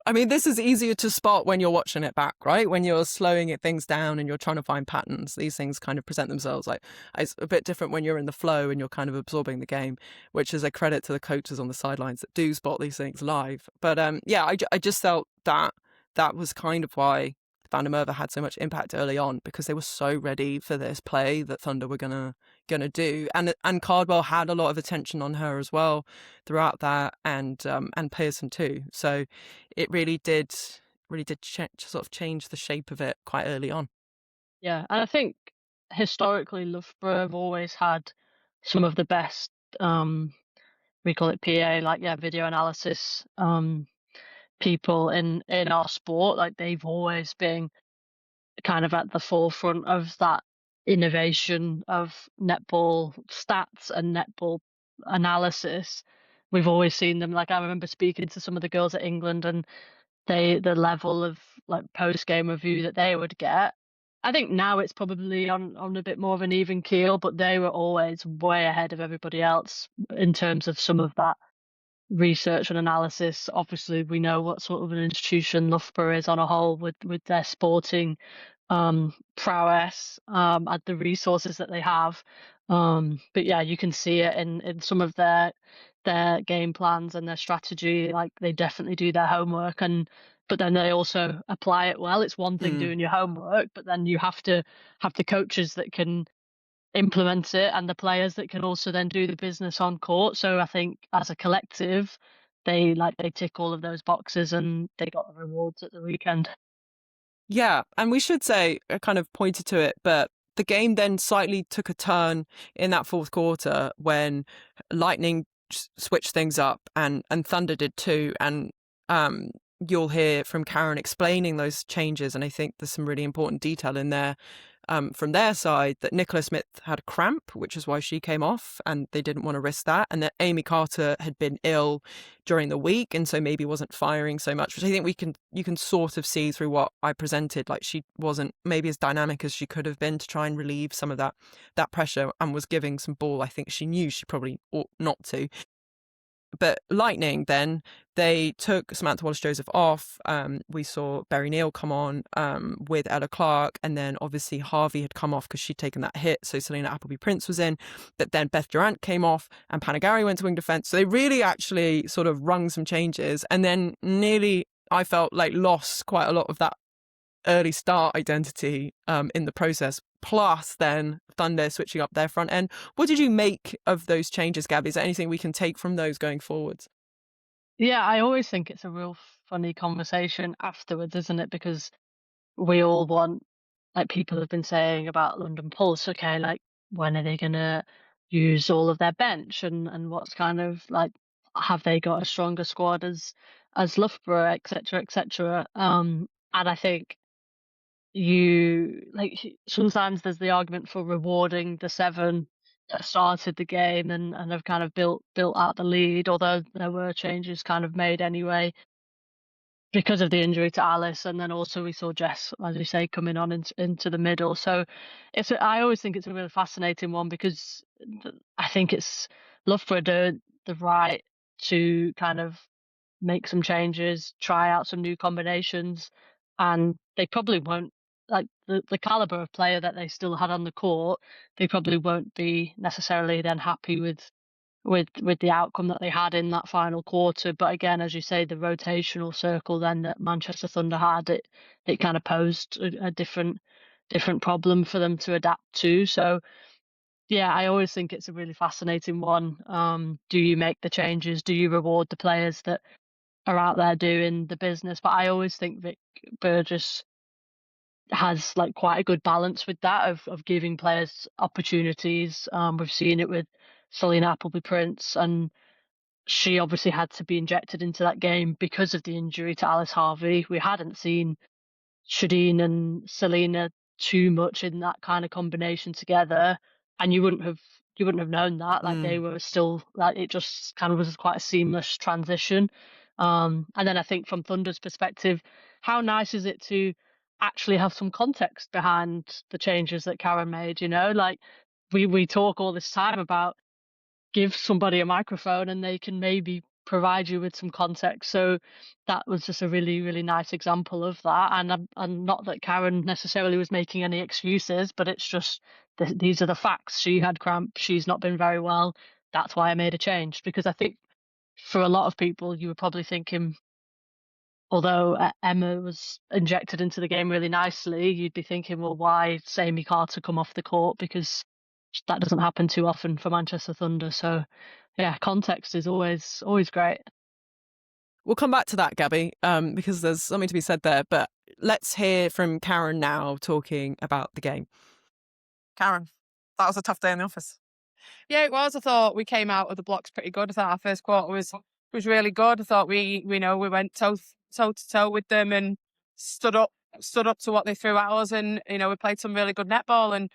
I mean, this is easier to spot when you're watching it back, right? When you're slowing things down and you're trying to find patterns, these things kind of present themselves. Like, it's a bit different when you're in the flow and you're kind of absorbing the game, which is a credit to the coaches on the sidelines that do spot these things live. But I just felt that was kind of why Van der Merwe had so much impact early on, because they were so ready for this play that Thunder were gonna do, and Cardwell had a lot of attention on her as well throughout that, and Pearson too. So it really did sort of change the shape of it quite early on. Yeah, and I think historically Loughborough have always had some of the best we call it PA, video analysis people in our sport. Like, they've always been kind of at the forefront of that innovation of netball stats and netball analysis. We've always seen them. Like, I remember speaking to some of the girls at England, and the level of post game review that they would get. I think now it's probably on a bit more of an even keel, but they were always way ahead of everybody else in terms of some of that research and analysis. Obviously, we know what sort of an institution Loughborough is on a whole with their sporting prowess and the resources that they have. But yeah, you can see it in some of their game plans and their strategy. Like, they definitely do their homework, but then they also apply it well. It's one thing doing your homework, but then you have to have the coaches that can implement it and the players that can also then do the business on court. So I think as a collective, they tick all of those boxes, and they got the rewards at the weekend. Yeah, and we should say, I kind of pointed to it, but the game then slightly took a turn in that fourth quarter when Lightning switched things up, and Thunder did too. And you'll hear from Karen explaining those changes, and I think there's some really important detail in there from their side that Nicola Smith had a cramp, which is why she came off, and they didn't want to risk that. And that Amy Carter had been ill during the week, and so maybe wasn't firing so much, which I think you can sort of see through what I presented. Like, she wasn't maybe as dynamic as she could have been to try and relieve some of that pressure, and was giving some ball I think she knew she probably ought not to. But Lightning, then, they took Samantha Wallace-Joseph off. We saw Berry Neal come on with Ella Clark, and then obviously Harvey had come off because she'd taken that hit, so Selena Appleby-Prince was in. But then Beth Durant came off, and Panagari went to wing defence. So they really actually sort of rung some changes, and then nearly, I felt like, lost quite a lot of that early start identity in the process, plus then Thunder switching up their front end. What did you make of those changes, Gabby? Is there anything we can take from those going forwards? Yeah, I always think it's a real funny conversation afterwards, isn't it? Because we all want, like people have been saying about London Pulse, okay, like when are they going to use all of their bench, and what's kind of like, have they got a stronger squad as Loughborough, etc., etc. And I think sometimes there's the argument for rewarding the 7 that started the game and have kind of built out the lead, although there were changes kind of made anyway because of the injury to Alice, and then also we saw Jess, as you say, coming on into the middle. So I always think it's a really fascinating one, because I think it's Loughborough the right to kind of make some changes, try out some new combinations, and they probably won't, like the caliber of player that they still had on the court, they probably won't be necessarily then happy with the outcome that they had in that final quarter. But again, as you say, the rotational circle then that Manchester Thunder had, it kind of posed a different problem for them to adapt to. So yeah, I always think it's a really fascinating one. Do you make the changes? Do you reward the players that are out there doing the business? But I always think Vic Burgess has like quite a good balance with that of giving players opportunities. We've seen it with Selena Appleby-Prince, and she obviously had to be injected into that game because of the injury to Alice Harvey. We hadn't seen Shadeen and Selena too much in that kind of combination together, and you wouldn't have known that. Like they were still, like, it just kind of was quite a seamless transition. And then I think from Thunder's perspective, how nice is it to actually have some context behind the changes that Karen made? You know, like we talk all this time about give somebody a microphone and they can maybe provide you with some context. So that was just a really, really nice example of that. And not that Karen necessarily was making any excuses, but it's just these are the facts. She had cramp. She's not been very well. That's why I made a change. Because I think for a lot of people, you were probably thinking, although Emma was injected into the game really nicely, you'd be thinking, well, why did Amy Carter come off the court? Because that doesn't happen too often for Manchester Thunder. So yeah, context is always great. We'll come back to that, Gabby, because there's something to be said there. But let's hear from Karen now, talking about the game. Karen, that was a tough day in the office. Yeah, it was. I thought we came out of the blocks pretty good. I thought our first quarter was really good. I thought we went toe to toe with them and stood up to what they threw at us, and we played some really good netball. And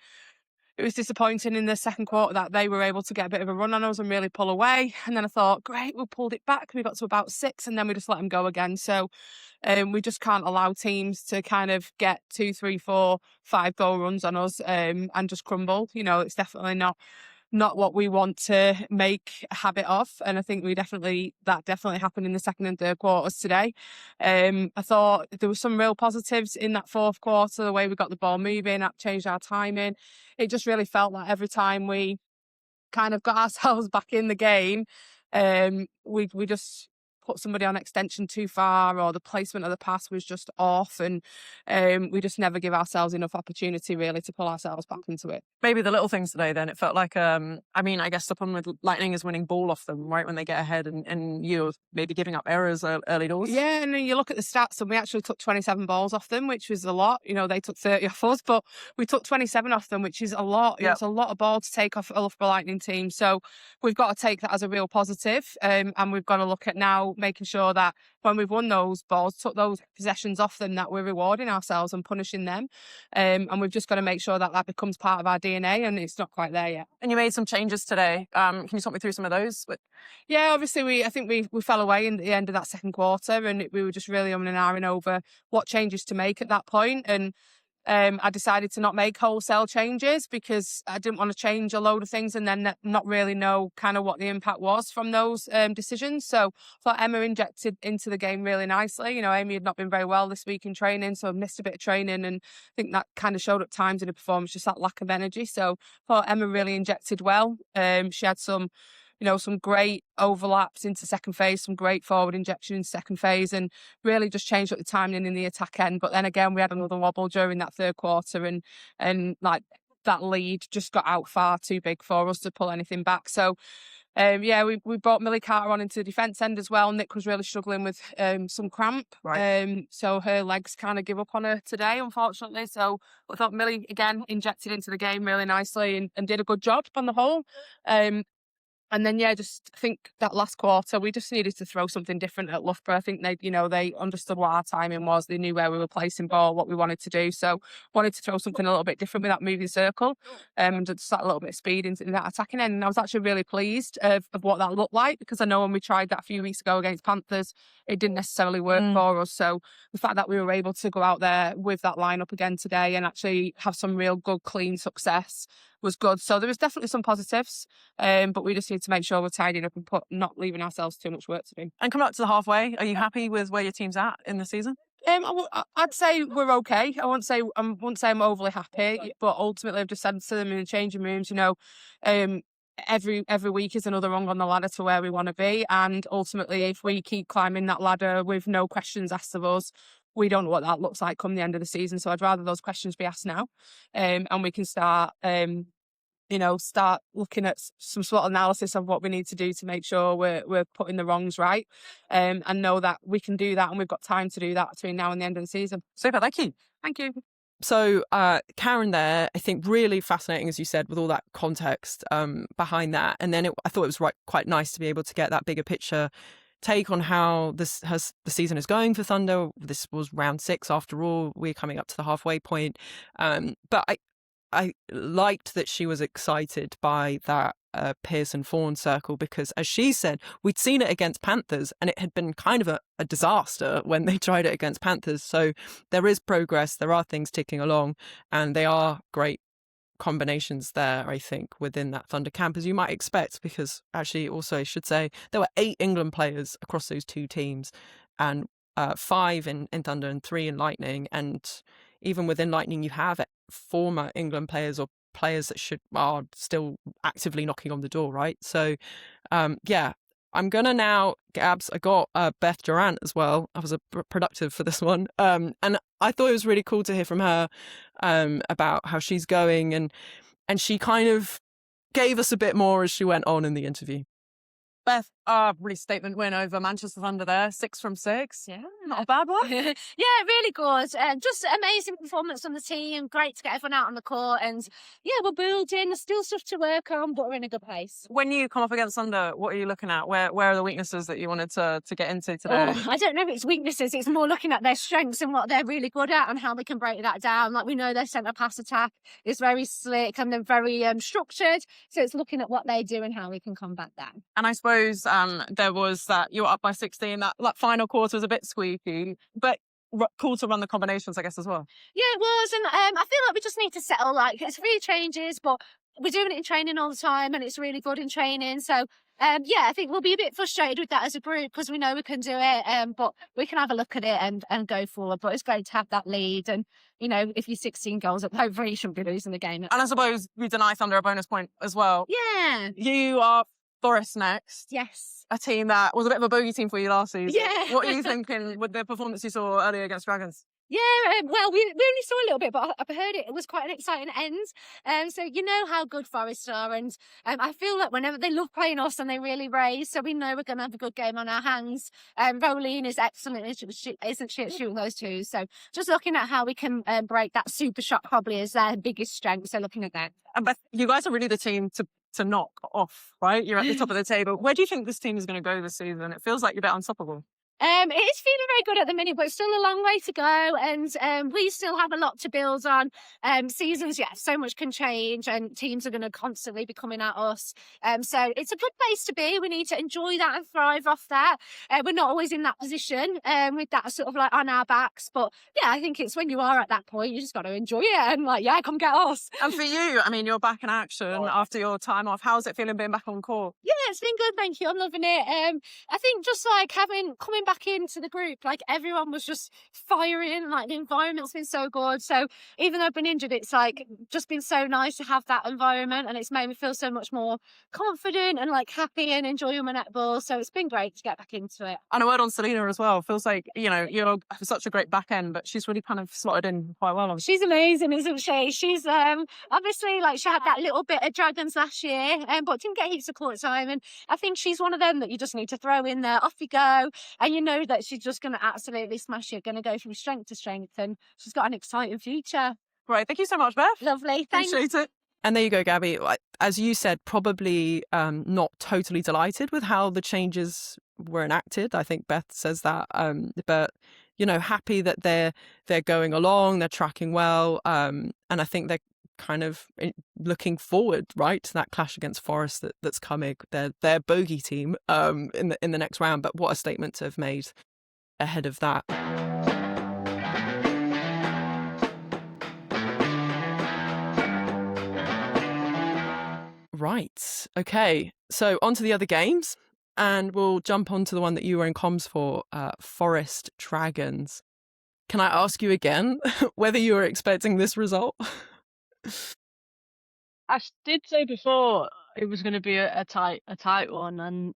it was disappointing in the second quarter that they were able to get a bit of a run on us and really pull away. And then I thought, great, we pulled it back. We got to about 6, and then we just let them go again. So we just can't allow teams to kind of get 2, 3, 4, 5 goal runs on us and just crumble. It's definitely not what we want to make a habit of. And I think that definitely happened in the second and third quarters today. I thought there were some real positives in that fourth quarter, the way we got the ball moving, changed our timing. It just really felt like every time we kind of got ourselves back in the game, we just put somebody on extension too far, or the placement of the pass was just off, and we just never give ourselves enough opportunity really to pull ourselves back into it. Maybe the little things today then. It felt like, I guess the problem with Lightning is winning ball off them right when they get ahead, and you're maybe giving up errors early doors. Yeah, and then you look at the stats, and we actually took 27 balls off them, which was a lot. They took 30 off us, but we took 27 off them, which is a lot. Yep. It's a lot of ball to take off a Loughborough Lightning team. So we've got to take that as a real positive, and we've got to look at now about making sure that when we've won those balls, took those possessions off them, that we're rewarding ourselves and punishing them. And we've just got to make sure that that becomes part of our DNA, and it's not quite there yet. And you made some changes today. Can you talk me through some of those? Yeah, obviously I think we fell away in the end of that second quarter, and we were just really umming and ahhing over what changes to make at that point. And I decided to not make wholesale changes because I didn't want to change a load of things and then not really know kind of what the impact was from those decisions. So I thought Emma injected into the game really nicely. You know, Amy had not been very well this week in training, so I missed a bit of training, and I think that kind of showed up times in the performance, just that lack of energy. So I thought Emma really injected well. She had some great overlaps into second phase, some great forward injection in second phase, and really just changed up the timing in the attack end. But then again, we had another wobble during that third quarter, and like that lead just got out far too big for us to pull anything back. So we brought Millie Carter on into the defence end as well. Nick was really struggling with some cramp. Right. So her legs kind of give up on her today, unfortunately. So I thought Millie, again, injected into the game really nicely and did a good job on the whole. And then, just think that last quarter, we just needed to throw something different at Loughborough. I think they understood what our timing was. They knew where we were placing ball, what we wanted to do. So wanted to throw something a little bit different with that moving circle and just add a little bit of speed into that attacking end. And I was actually really pleased of what that looked like, because I know when we tried that a few weeks ago against Panthers, it didn't necessarily work for us. So the fact that we were able to go out there with that lineup again today and actually have some real good, clean success was good. So there was definitely some positives, but we just need to make sure we're tidying up and not leaving ourselves too much work to do. And coming up to the halfway, are you happy with where your team's at in the season? I'd say we're okay. I wouldn't say I'm overly happy, but ultimately I've just said to them in the changing rooms, every week is another rung on the ladder to where we want to be, and ultimately if we keep climbing that ladder with no questions asked of us, we don't know what that looks like come the end of the season. So I'd rather those questions be asked now, and we can start looking at some sort of analysis of what we need to do to make sure we're putting the wrongs right, and know that we can do that, and we've got time to do that between now and the end of the season. Super, thank you. Thank you. So Karen there, I think really fascinating, as you said, with all that context behind that. And then I thought it was quite nice to be able to get that bigger picture take on how the season is going for Thunder. This was round 6 after all. We're coming up to the halfway point. But I liked that she was excited by that Pearson Fawn circle, because as she said, we'd seen it against Panthers and it had been kind of a disaster when they tried it against Panthers. So there is progress, there are things ticking along, and they are great combinations there, I think, within that Thunder camp, as you might expect, because actually also I should say there were 8 England players across those two teams, and 5 in Thunder and 3 in Lightning. And even within Lightning, you have former England players or players that are still actively knocking on the door, right? So I'm gonna now, Gabs, I got Beth Durant as well. I was productive for this one, and I thought it was really cool to hear from her about how she's going, and she kind of gave us a bit more as she went on in the interview. Beth, really statement win over Manchester Thunder there, 6 from 6. Yeah, not a bad one. Yeah, really good. Just amazing performance from the team. Great to get everyone out on the court, and we're building. There's still stuff to work on, but we're in a good place. When you come up against Thunder, what are you looking at? Where are the weaknesses that you wanted to get into today? I don't know if it's weaknesses. It's more looking at their strengths and what they're really good at and how we can break that down. Like, we know their centre pass attack is very slick and they're very structured. So it's looking at what they do and how we can combat that. And I suppose there was that you were up by 16. That final quarter was a bit squeaky, but cool to run the combinations, I guess, as well. Yeah, it was, and I feel like we just need to settle. Like, it's 3 changes, but we're doing it in training all the time, and it's really good in training. So, I think we'll be a bit frustrated with that as a group because we know we can do it, but we can have a look at it and go forward. But it's great to have that lead, and if you're 16 goals up over, you shouldn't be losing the game. And I suppose you deny Thunder a bonus point as well. Yeah, you are Forest next. Yes. A team that was a bit of a bogey team for you last season. Yeah. What are you thinking with the performance you saw earlier against Dragons? Yeah, well, we only saw a little bit, but I've heard it was quite an exciting end. So you know how good Forest are, and I feel like whenever they love playing us and they really raise, so we know we're going to have a good game on our hands. Rolene is excellent, isn't she, at shooting those twos? So just looking at how we can break that super shot probably is their biggest strength, so looking at that. But you guys are really the team to to knock off, right? You're at the top of the table. Where do you think this team is going to go this season? It feels like you're a bit unstoppable. It is feeling very good at the minute, but it's still a long way to go, and we still have a lot to build on. Seasons, so much can change, and teams are going to constantly be coming at us. So it's a good place to be. We need to enjoy that and thrive off that. We're not always in that position with that sort of like on our backs, but I think it's when you are at that point, you just got to enjoy it and come get us. And for you, I mean, you're back in action after your time off. How's it feeling being back on court? Yeah, it's been good, thank you. I'm loving it. I think just like coming back into the group, like everyone was just firing, like the environment's been so good. So even though I've been injured, it's like just been so nice to have that environment, and it's made me feel so much more confident and like happy and enjoying my netball. So it's been great to get back into it. And a word on Selena as well. Feels like, you're such a great back end, but she's really kind of slotted in quite well. Obviously. She's amazing, isn't she? She's obviously like she had that little bit of Dragons last year, but didn't get heaps of court time. And I think she's one of them that you just need to throw in there. Off you go, and you know that she's just going to absolutely smash it, going to go from strength to strength, and she's got an exciting future. Great. Thank you so much, Beth. Lovely. Thanks. Appreciate it. And there you go, Gabby. As you said, probably not totally delighted with how the changes were enacted. I think Beth says that, but happy that they're going along, they're tracking well, and I think they're kind of looking forward, right, to that clash against Forest that's coming. Their bogey team in the next round. But what a statement to have made ahead of that. Right. Okay. So on to the other games, and we'll jump on to the one that you were in comms for, Forest Dragons. Can I ask you again whether you were expecting this result? I did say before it was going to be a tight one, and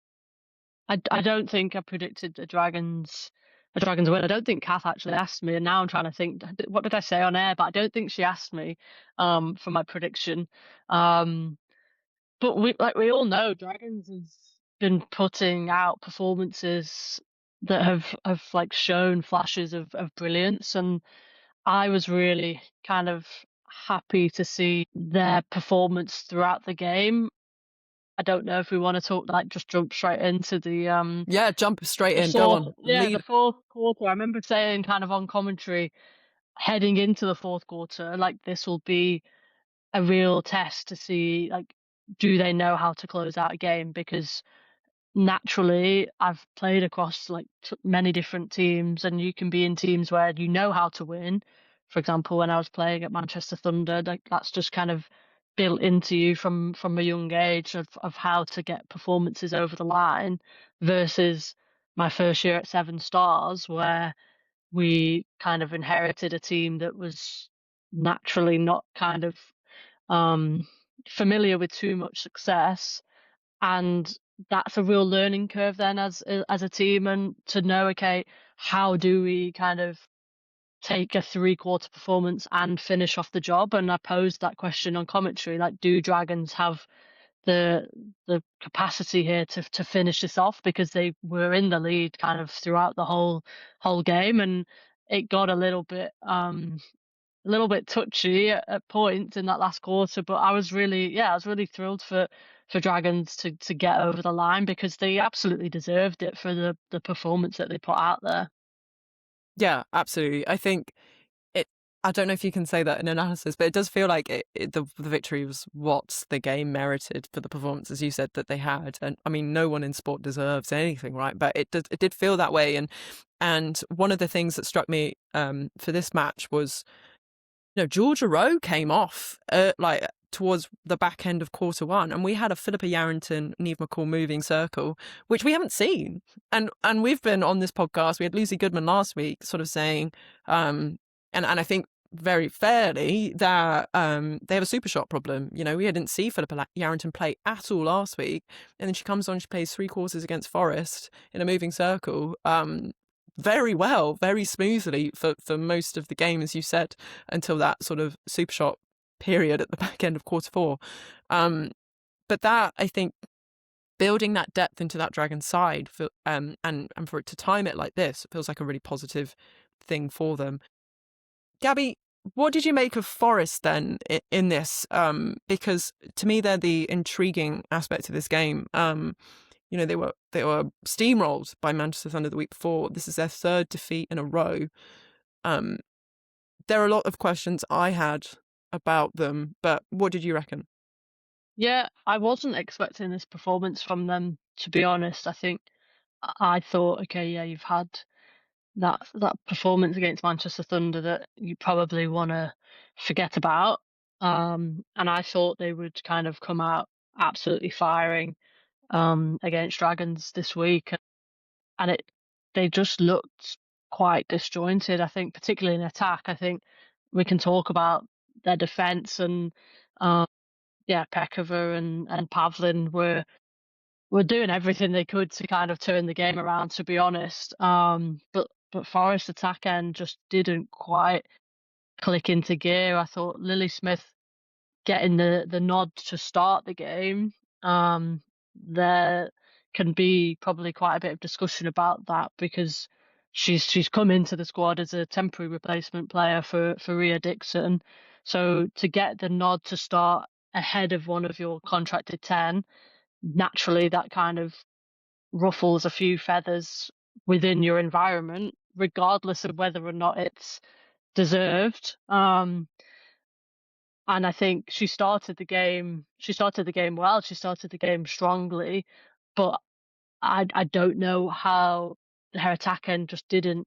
I don't think I predicted a Dragons win. I don't think Kath actually asked me, and now I'm trying to think, what did I say on air? But I don't think she asked me for my prediction. But we all know Dragons has been putting out performances that have like shown flashes of brilliance, and I was really kind of happy to see their performance throughout the game. I don't know if we want to talk, like, just jump straight into the jump straight in. Go on. The fourth quarter. I remember saying kind of on commentary heading into the fourth quarter, like, this will be a real test to see, like, do they know how to close out a game? Because naturally I've played across like many different teams, and you can be in teams where you know how to win. For example, when I was playing at Manchester Thunder, like, that's just kind of built into you from a young age of how to get performances over the line, versus my first year at Seven Stars, where we kind of inherited a team that was naturally not kind of familiar with too much success, and that's a real learning curve then as a team, and to know, okay, how do we kind of take a 3-quarter performance and finish off the job? And I posed that question on commentary, like, do Dragons have the capacity here to finish this off? Because they were in the lead kind of throughout the whole game, and it got a little bit touchy at points in that last quarter. But I was really thrilled for Dragons to get over the line, because they absolutely deserved it for the performance that they put out there. Yeah, absolutely. I think I don't know if you can say that in analysis, but it does feel like the victory was what the game merited for the performance, as you said, that they had. And I mean, no one in sport deserves anything, right? But it did feel that way. And one of the things that struck me for this match was, Georgia Rowe came off like towards the back end of quarter one, and we had a Philippa Yarranton, Neve McCall moving circle, which we haven't seen. And we've been on this podcast, we had Lucy Goodman last week sort of saying, and I think very fairly, that they have a super shot problem. We didn't see Philippa Yarranton play at all last week, and then she comes on, she plays 3 quarters against Forest in a moving circle, very well, very smoothly for most of the game, as you said, until that sort of super shot period at the back end of quarter 4. But that, I think, building that depth into that Dragon side, and for it to time it like this, it feels like a really positive thing for them. Gabby, what did you make of Forest then in this? Because to me, they're the intriguing aspect of this game. They were steamrolled by Manchester Thunder the week before. This is their third defeat in a row. There are a lot of questions I had about them, but what did you reckon? Yeah, I wasn't expecting this performance from them, to be honest. I think I thought, okay, yeah, you've had that performance against Manchester Thunder that you probably want to forget about. And I thought they would kind of come out absolutely firing against Dragons this week, and they just looked quite disjointed. I think, particularly in attack. I think we can talk about their defense and Pekova and Pavlin were doing everything they could to kind of turn the game around, to be honest. But Forest attack end just didn't quite click into gear. I thought Lily Smith getting the nod to start the game. There can be probably quite a bit of discussion about that because she's come into the squad as a temporary replacement player for Rhea Dixon. So to get the nod to start ahead of one of your contracted 10, naturally that kind of ruffles a few feathers within your environment, regardless of whether or not it's deserved. And I think she started the game well. She started the game strongly, but I don't know how her attack end just didn't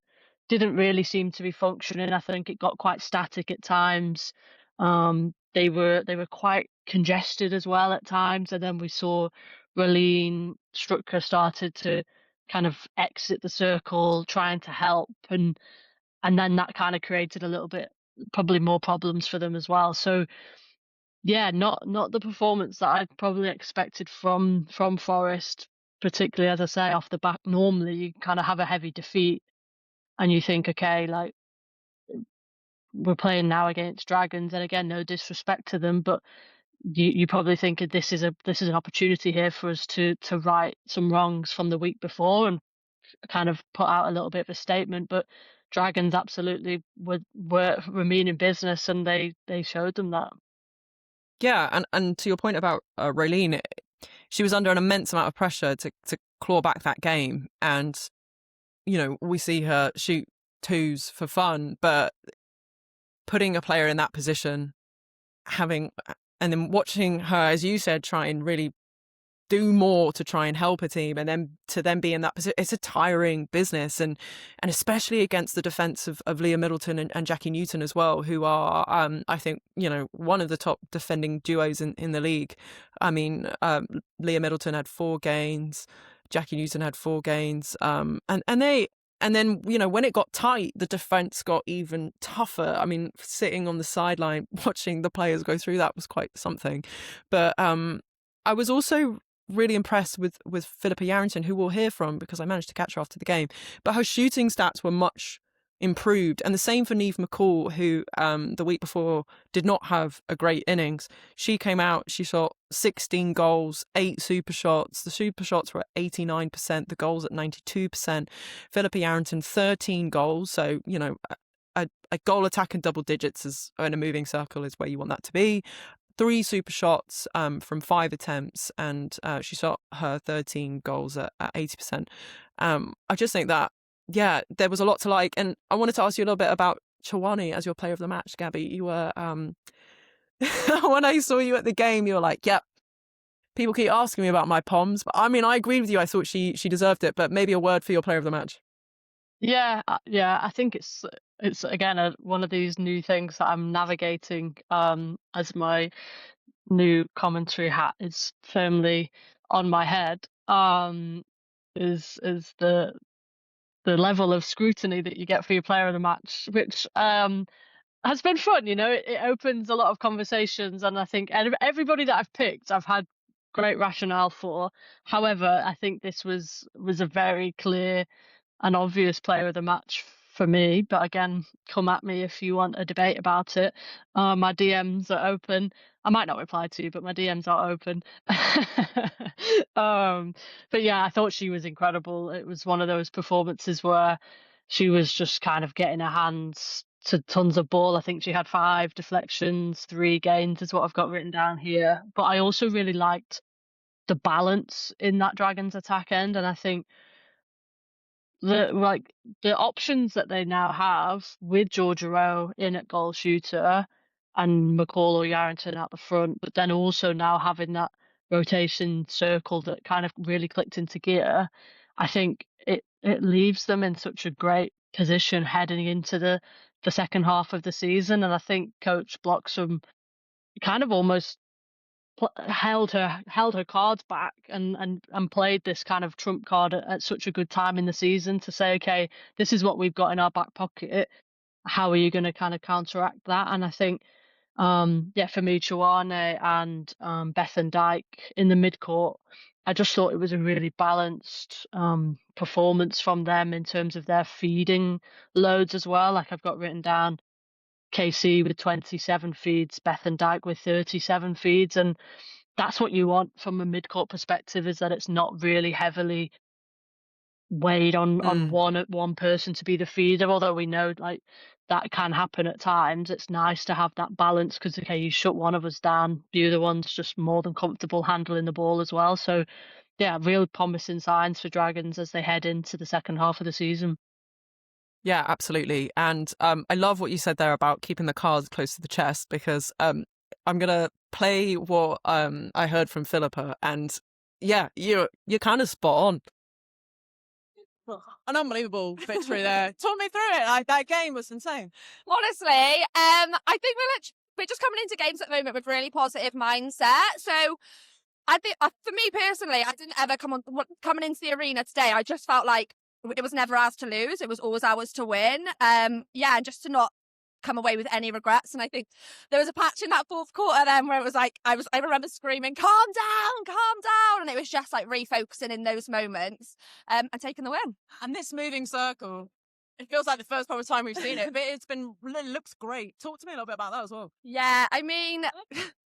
really seem to be functioning. I think it got quite static at times. They were quite congested as well at times, and then we saw Raleen Strucker started to kind of exit the circle, trying to help, and then that kind of created a little bit probably more problems for them as well. So yeah, not the performance that I'd probably expected from Forest, particularly as I say off the back. Normally you kind of have a heavy defeat and you think, okay, like we're playing now against Dragons, and again, no disrespect to them, but you probably think this is an opportunity here for us to right some wrongs from the week before and kind of put out a little bit of a statement. But Dragons absolutely were meaning business, and they showed them that. Yeah, and to your point about Raylene, she was under an immense amount of pressure to claw back that game, and we see her shoot twos for fun, but putting a player in that position, and then watching her, as you said, try and really do more to try and help a team, and then to be in that position, it's a tiring business, and especially against the defense of Leah Middleton and Jackie Newton as well, who are I think one of the top defending duos in the league. I mean, Leah Middleton had 4 gains, Jackie Newton had 4 gains, and then when it got tight, the defense got even tougher. I mean, sitting on the sideline watching the players go through that was quite something. But I was also really impressed with Philippa Yarranton, who we'll hear from because I managed to catch her after the game. But her shooting stats were much improved, and the same for Neve McCall, who the week before did not have a great innings. She came out, she shot 16 goals, 8 super shots. The super shots were at 89%, the goals at 92%. Philippa Yarranton 13 goals, so a goal attack in double digits is in a moving circle is where you want that to be. 3 super shots from 5 attempts, and she shot her 13 goals at 80%. I just think that, yeah, there was a lot to like. And I wanted to ask you a little bit about Chawani as your player of the match, Gabby. You were, when I saw you at the game, you were like, yep, people keep asking me about my Poms. But I mean, I agreed with you. I thought she deserved it, but maybe a word for your player of the match. Yeah, I think it's again one of these new things that I'm navigating as my new commentary hat is firmly on my head. Is the level of scrutiny that you get for your player of the match, which has been fun. It opens a lot of conversations, and I think everybody that I've picked, I've had great rationale for. However, I think this was a very clear and obvious player of the match for me. But again, come at me if you want a debate about it. My DMs are open. I might not reply to you, but my DMs are open. But yeah, I thought she was incredible. It was one of those performances where she was just kind of getting her hands to tons of ball. I think she had 5 deflections, 3 gains is what I've got written down here. But I also really liked the balance in that Dragons attack end, and I think the options that they now have with Georgia Rowe in at goal shooter and McCall or Yarranton at the front, but then also now having that rotation circle that kind of really clicked into gear, I think it leaves them in such a great position heading into the second half of the season. And I think Coach Bloxham kind of almost held her cards back and played this kind of trump card at such a good time in the season to say, okay, this is what we've got in our back pocket. How are you going to kind of counteract that? And I think, for me, Chuane and Beth and Dyke in the midcourt, I just thought it was a really balanced performance from them in terms of their feeding loads as well. Like I've got written down KC with 27 feeds, Beth and Dyke with 37 feeds. And that's what you want from a midcourt perspective, is that it's not really heavily weighed on one person to be the feeder, although we know like that can happen at times. It's nice to have that balance because, okay, you shut one of us down, the other one's just more than comfortable handling the ball as well. So, yeah, real promising signs for Dragons as they head into the second half of the season. Yeah, absolutely. And I love what you said there about keeping the cards close to the chest, because I'm going to play what I heard from Philippa. And yeah, you're kind of spot on. An unbelievable victory there. Talk me through it. Like, that game was insane. Honestly, I think we're just coming into games at the moment with really positive mindset. So I think for me personally, I didn't ever coming into the arena today. I just felt like it was never ours to lose. It was always ours to win. And just to not come away with any regrets. And I think there was a patch in that fourth quarter then where it was like I remember screaming, calm down, and it was just like refocusing in those moments and taking the win. And this moving circle, it feels like the first proper time we've seen it, but it looks great. Talk to me a little bit about that as well. Yeah, I mean,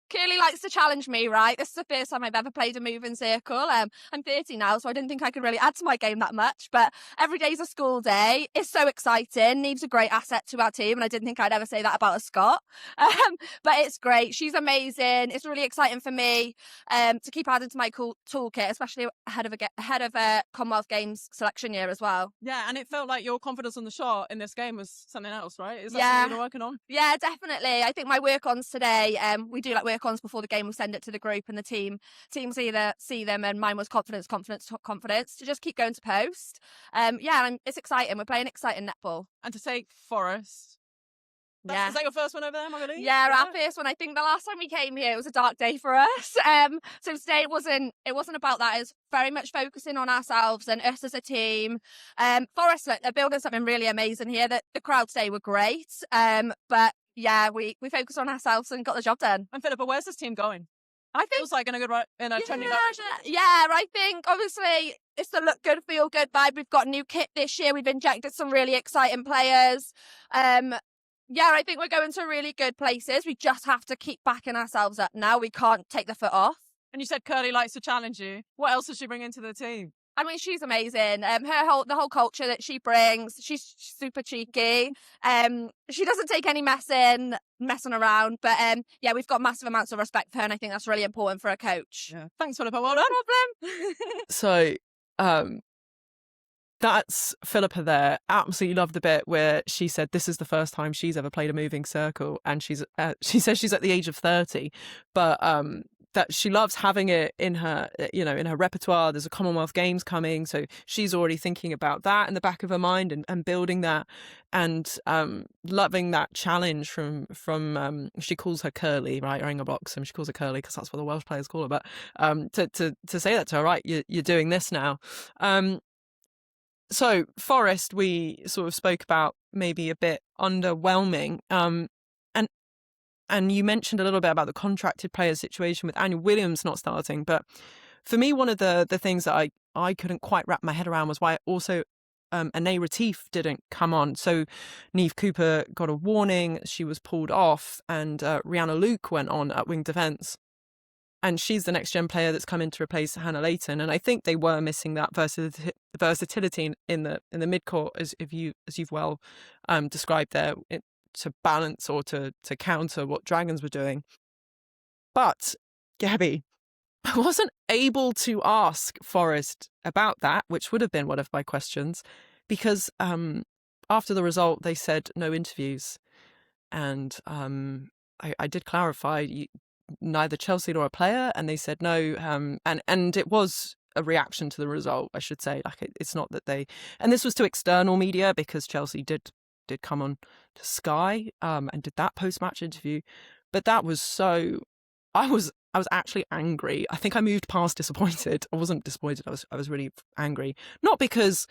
Curly likes to challenge me, right? This is the first time I've ever played a moving circle. I'm 30 now, so I didn't think I could really add to my game that much. But every day's a school day. It's so exciting. Neve's a great asset to our team, and I didn't think I'd ever say that about a Scot. But it's great. She's amazing. It's really exciting for me to keep adding to my toolkit, especially ahead of a Commonwealth Games selection year as well. Yeah, and it felt like your confidence on the shot in this game was something else, right? Is that something you're working on? Yeah, definitely. I think my work-ons today, we do like work-ons before the game. We send it to the group and the teams either see them, and mine was confidence to just keep going to post. It's exciting. We're playing exciting netball. And to take Forest. Is that your first one over there, Marguerite? Yeah, our first one. I think the last time we came here, it was a dark day for us. So today it wasn't about that. It's very much focusing on ourselves and us as a team. Forest, they're building something really amazing here. The crowd today were great. But yeah, we focused on ourselves and got the job done. And Philippa, where's this team going? I think feels like in a trending direction. Yeah, I think obviously it's the look good, feel good vibe. We've got new kit this year. We've injected some really exciting players. I think we're going to really good places. We just have to keep backing ourselves up now. We can't take the foot off. And you said Curly likes to challenge you. What else does she bring into the team? I mean, she's amazing. The whole culture that she brings, she's super cheeky. She doesn't take any messing around. But we've got massive amounts of respect for her, and I think that's really important for a coach. Yeah. Thanks, Philippa. Well done. No problem. So, that's Philippa there. Absolutely loved the bit where she said this is the first time she's ever played a moving circle, and she says she's at the age of 30, but that she loves having it in her, in her repertoire. There's a Commonwealth Games coming, so she's already thinking about that in the back of her mind and building that, and loving that challenge from she calls her Curly, right? Or Inga Bloxham, she calls her Curly because that's what the Welsh players call her. But to say that to her, right? You're doing this now. So Forest, we sort of spoke about maybe a bit underwhelming. And you mentioned a little bit about the contracted players situation with Anya Williams not starting. But for me, one of the things that I couldn't quite wrap my head around was why also Anae Retief didn't come on. So Neve Cooper got a warning. She was pulled off, and Rihanna Luke went on at wing defence. And she's the next gen player that's come in to replace Hannah Layton. And I think they were missing that versatility in the midcourt, as you've well described there, balance or to counter what Dragons were doing. But Gabby, I wasn't able to ask Forest about that, which would have been one of my questions, because after the result they said no interviews, and I did clarify neither Chelsea nor a player, and they said no, and it was a reaction to the result, I should say. Like it's not that they, and this was to external media because Chelsea did come on to Sky and did that post-match interview, but that was so. I was actually angry. I think I moved past disappointed. I wasn't disappointed. I was really angry, not because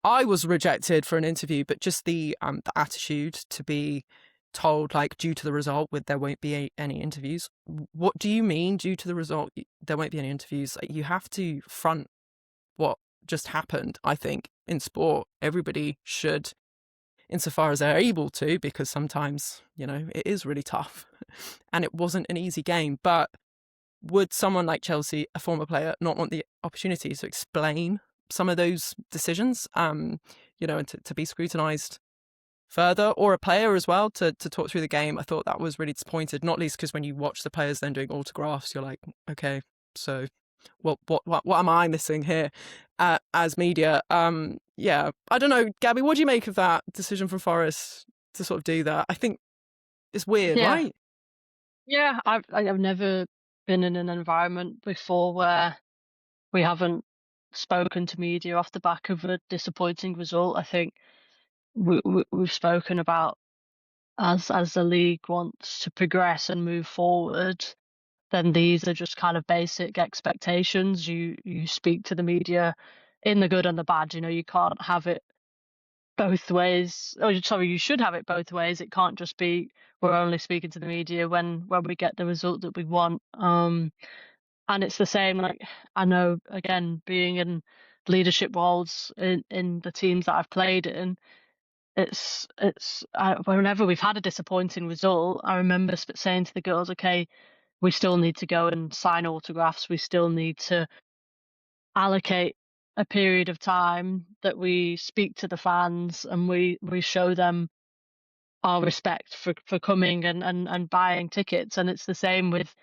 I was rejected for an interview, but just the attitude to be told, like, due to the result, there won't be any interviews. What do you mean, due to the result, there won't be any interviews? Like, you have to front what just happened. I think in sport, everybody should, insofar as they're able to, because sometimes, it is really tough and it wasn't an easy game. But would someone like Chelsea, a former player, not want the opportunity to explain some of those decisions, and to be scrutinised further, or a player as well to talk through the game? I thought that was really disappointed, not least because when you watch the players then doing autographs, you're like, okay, so what am I missing here as media? Yeah, I don't know, Gabby, what do you make of that decision from Forest to sort of do that? I think it's weird, right? Yeah, I've never been in an environment before where we haven't spoken to media off the back of a disappointing result. I think we've spoken about, as the league wants to progress and move forward, then these are just kind of basic expectations. You speak to the media in the good and the bad. You can't have it both ways. Oh, sorry, you should have it both ways. It can't just be we're only speaking to the media when we get the result that we want. And it's the same, like, I know, again, being in leadership roles in the teams that I've played in, whenever we've had a disappointing result, I remember saying to the girls, okay, we still need to go and sign autographs. We still need to allocate a period of time that we speak to the fans and we show them our respect for coming and buying tickets. And it's the same with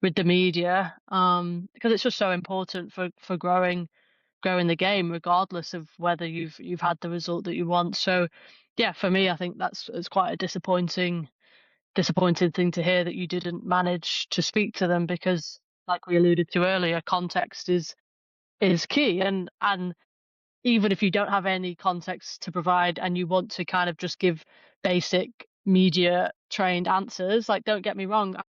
the media, because it's just so important for growing the game, regardless of whether you've had the result that you want. So yeah, for me, I think it's quite a disappointing thing to hear that you didn't manage to speak to them, because, like we alluded to earlier, context is key. And even if you don't have any context to provide and you want to kind of just give basic media trained answers, like, don't get me wrong, I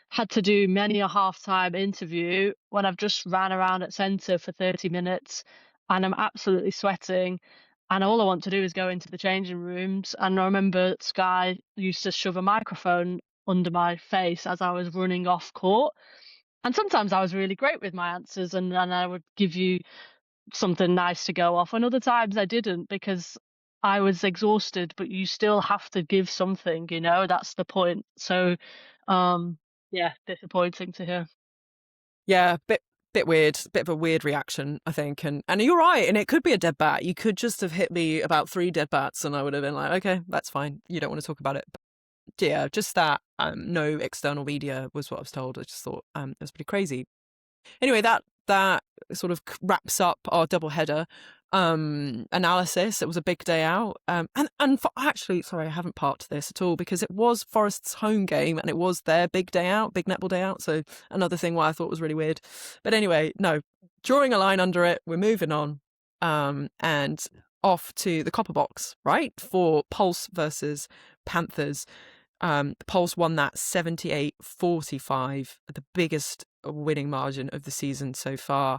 had to do many a halftime interview when I've just ran around at centre for 30 minutes and I'm absolutely sweating, and all I want to do is go into the changing rooms. And I remember Sky used to shove a microphone under my face as I was running off court, and sometimes I was really great with my answers and I would give you something nice to go off, and other times I didn't, because I was exhausted. But you still have to give something, that's the point. So yeah, disappointing to hear. Yeah, bit weird, bit of a weird reaction, I think. And you're right, and it could be a dead bat. You could just have hit me about 3 dead bats and I would have been like, okay, that's fine, you don't want to talk about it. But yeah, just that no external media was what I was told. I just thought it was pretty crazy. Anyway, that sort of wraps up our double header analysis. It was a big day out, and actually, sorry, I haven't parked this at all because it was Forest's home game and it was their big day out, big netball day out. So another thing why I thought was really weird. But anyway, no, drawing a line under it, we're moving on, and off to the Copper Box, right, for Pulse versus Panthers. Pulse won that 78-45, the biggest winning margin of the season so far,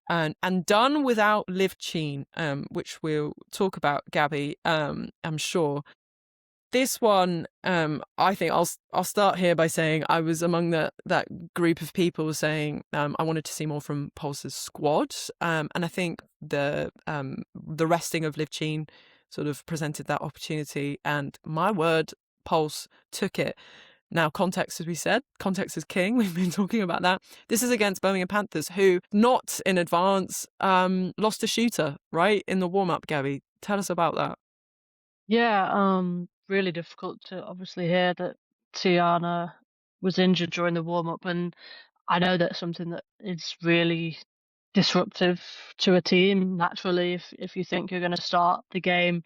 and done without Liv Cheen, which we'll talk about, Gabby, I'm sure. This one, I think I'll start here by saying I was among that group of people saying I wanted to see more from Pulse's squad, and I think the resting of Liv Cheen sort of presented that opportunity, and my word, Pulse took it. Now, context, as we said, context is king. We've been talking about that. This is against Birmingham Panthers, who, not in advance, lost a shooter, right, in the warm-up, Gabby. Tell us about that. Yeah, really difficult to obviously hear that Tiana was injured during the warm-up, and I know that's something that is really disruptive to a team naturally if you think you're going to start the game.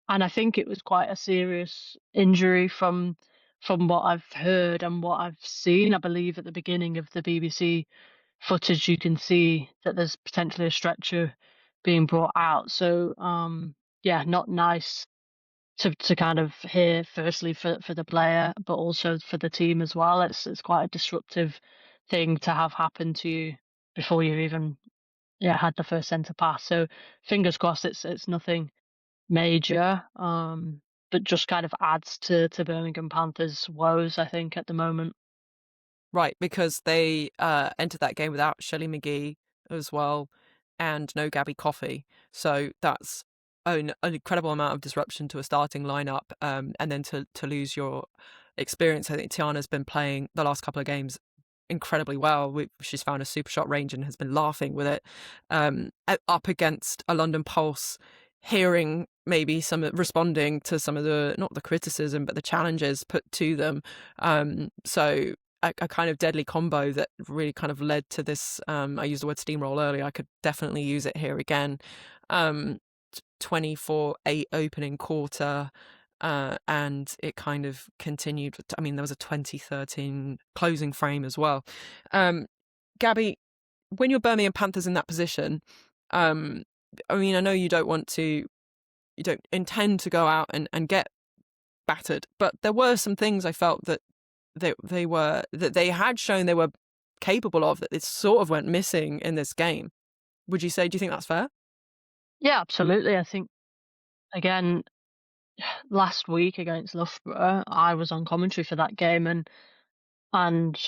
And I think it was quite a serious injury from what I've heard and what I've seen. I believe at the beginning of the BBC footage you can see that there's potentially a stretcher being brought out. So yeah, not nice to kind of hear, firstly for the player, but also for the team as well. It's quite a disruptive thing to have happen to you before you've even had the first centre pass. So fingers crossed it's nothing major, but just kind of adds to Birmingham Panthers' woes, I think, at the moment. Right, because they entered that game without Shelley McGee as well, and no Gabby Coffey. So that's an incredible amount of disruption to a starting lineup, and then to lose your experience. I think Tiana's been playing the last couple of games incredibly well. She's found a super shot range and has been laughing with it, up against a London Pulse, hearing maybe responding to some of the, not the criticism, but the challenges put to them. So a kind of deadly combo that really kind of led to this. I used the word steamroll earlier. I could definitely use it here again. 24-8 opening quarter, and it kind of continued. I mean, there was a 2013 closing frame as well. Gabby, when you're Birmingham Panthers in that position, I mean, I know you don't intend to go out and get battered, but there were some things I felt that they had shown they were capable of, that it sort of went missing in this game. Do you think that's fair? Yeah, absolutely. I think, again, last week against Loughborough, I was on commentary for that game, and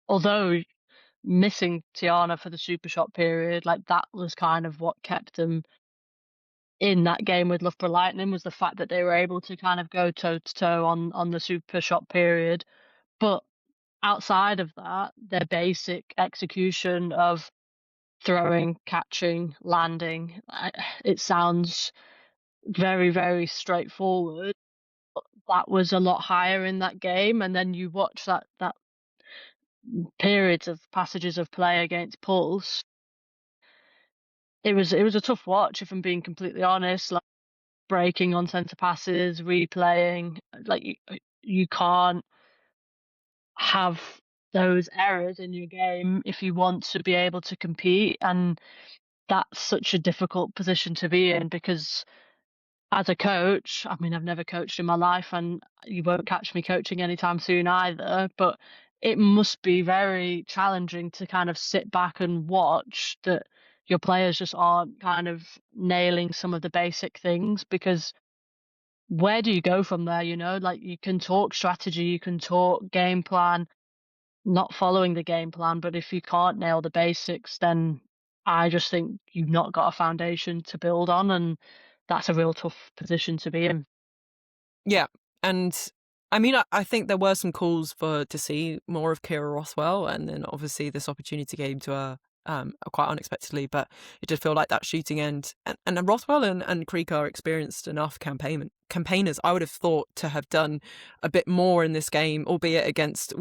although missing Tiana for the super shot period, like that was kind of what kept them in that game with Loughborough Lightning, was the fact that they were able to kind of go toe to toe on the super shot period. But outside of that, their basic execution of throwing, catching, landing, it sounds very, very straightforward. But that was a lot higher in that game. And then you watch that periods of passages of play against Pulse. It was a tough watch, if I'm being completely honest. Like, breaking on centre passes, replaying, like you can't have those errors in your game if you want to be able to compete. And that's such a difficult position to be in, because as a coach, I mean, I've never coached in my life, and you won't catch me coaching anytime soon either, but it must be very challenging to kind of sit back and watch that your players just aren't kind of nailing some of the basic things, because where do you go from there? Like, you can talk strategy, you can talk game plan, not following the game plan, but if you can't nail the basics, then I just think you've not got a foundation to build on, and that's a real tough position to be in. Yeah, and I mean, I think there were some calls to see more of Kira Rothwell, and then obviously this opportunity came to her quite unexpectedly, but it did feel like that shooting end. And Rothwell and Creek are experienced enough campaigners, I would have thought, to have done a bit more in this game, albeit against,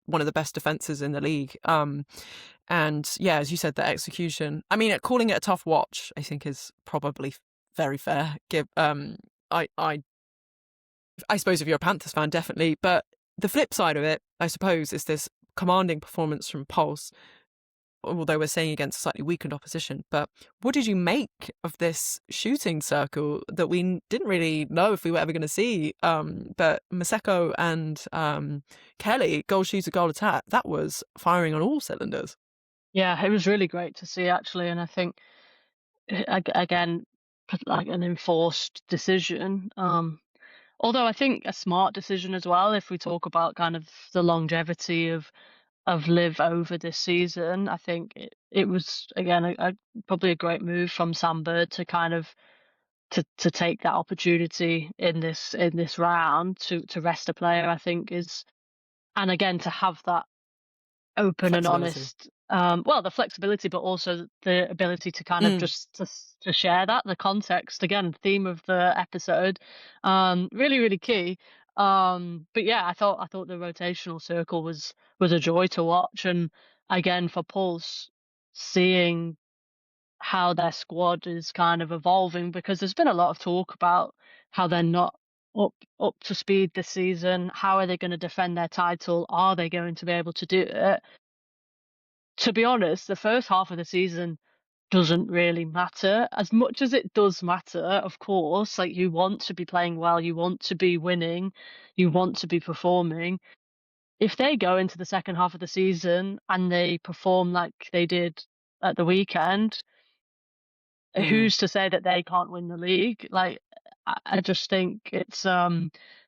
one of the best defenses in the league. And yeah, as you said, the execution. I mean, calling it a tough watch, I think, is probably very fair. I suppose if you're a Panthers fan, definitely. But the flip side of it, I suppose, is this commanding performance from Pulse, although we're saying against slightly weakened opposition. But what did you make of this shooting circle that we didn't really know if we were ever going to see? But Maseko and Kelly, goal shooter, goal attack, that was firing on all cylinders. Yeah, it was really great to see, actually. And I think, again, like an enforced decision. Although I think a smart decision as well, if we talk about kind of the longevity of Liv over this season. I think it was, again, probably a great move from Sam Bird to kind of to take that opportunity in this round to rest a player, I think, is, and again, to have that open and honest well, the flexibility, but also the ability to kind of just to share that, the context, again, theme of the episode, really, really key. But yeah, I thought the rotational circle was a joy to watch, and again for Pulse, seeing how their squad is kind of evolving, because there's been a lot of talk about how they're not up to speed this season. How are they going to defend their title? Are they going to be able to do it? To be honest, the first half of the season doesn't really matter as much as it does matter, of course. Like, you want to be playing well, you want to be winning, you want to be performing. If they go into the second half of the season and they perform like they did at the weekend, who's to say that they can't win the league? Like, I just think it's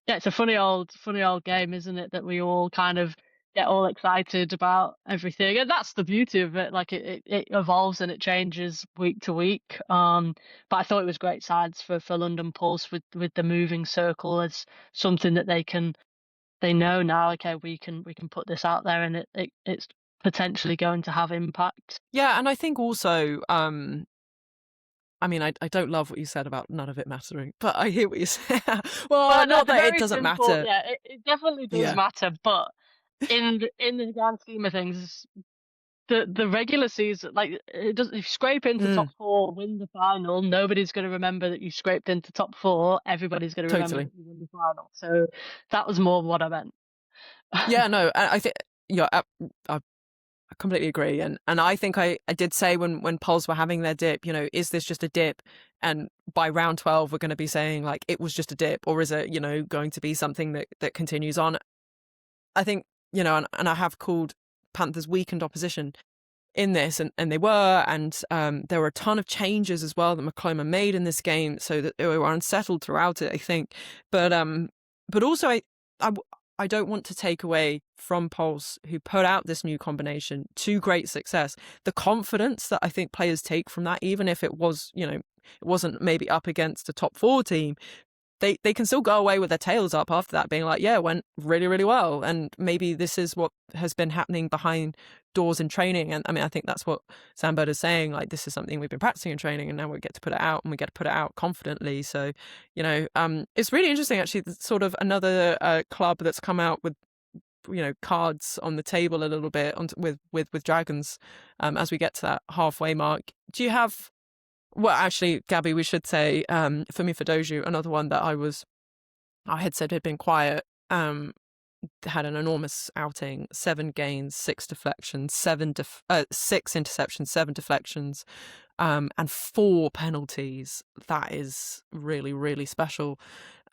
it's a funny old game, isn't it? That we all kind of get all excited about everything, and that's the beauty of it. Like, it evolves and it changes week to week. But I thought it was great signs for London Pulse with the moving circle as something that they know now. Okay, we can put this out there, and it's potentially going to have impact. Yeah, and I think also, I mean, I don't love what you said about none of it mattering, but I hear what you say. Well, not that it doesn't matter. Yeah, it definitely does matter, but in the grand scheme of things, the regular season, like, it does. If you scrape into top 4, win the final, nobody's going to remember that you scraped into top 4. Everybody's going to remember that you win the final. So that was more what I meant. Yeah, no, I think I completely agree, and I think I did say when Pulse were having their dip, is this just a dip? And by round 12, we're going to be saying, like, it was just a dip, or is it, going to be something that continues on? I think, and I have called Panthers weakened opposition in this, and they were, and there were a ton of changes as well that McCloma made in this game, so that they were unsettled throughout it, I think. But also I don't want to take away from Pulse, who put out this new combination to great success, the confidence that I think players take from that, even if it was, it wasn't maybe up against a top 4 team. They can still go away with their tails up after that, being like, yeah, it went really, really well. And maybe this is what has been happening behind doors in training. And I mean, I think that's what Sam Bird is saying. Like, this is something we've been practicing in training, and now we get to put it out, and we get to put it out confidently. So, it's really interesting, actually, sort of another club that's come out with, cards on the table a little bit with Dragons as we get to that halfway mark. Do you have... Well, actually, Gabby, we should say, for me, for Doju, another one that I had said had been quiet, had an enormous outing, 7 gains, 6 deflections, 6 interceptions, 7 deflections, and 4 penalties. That is really, really special.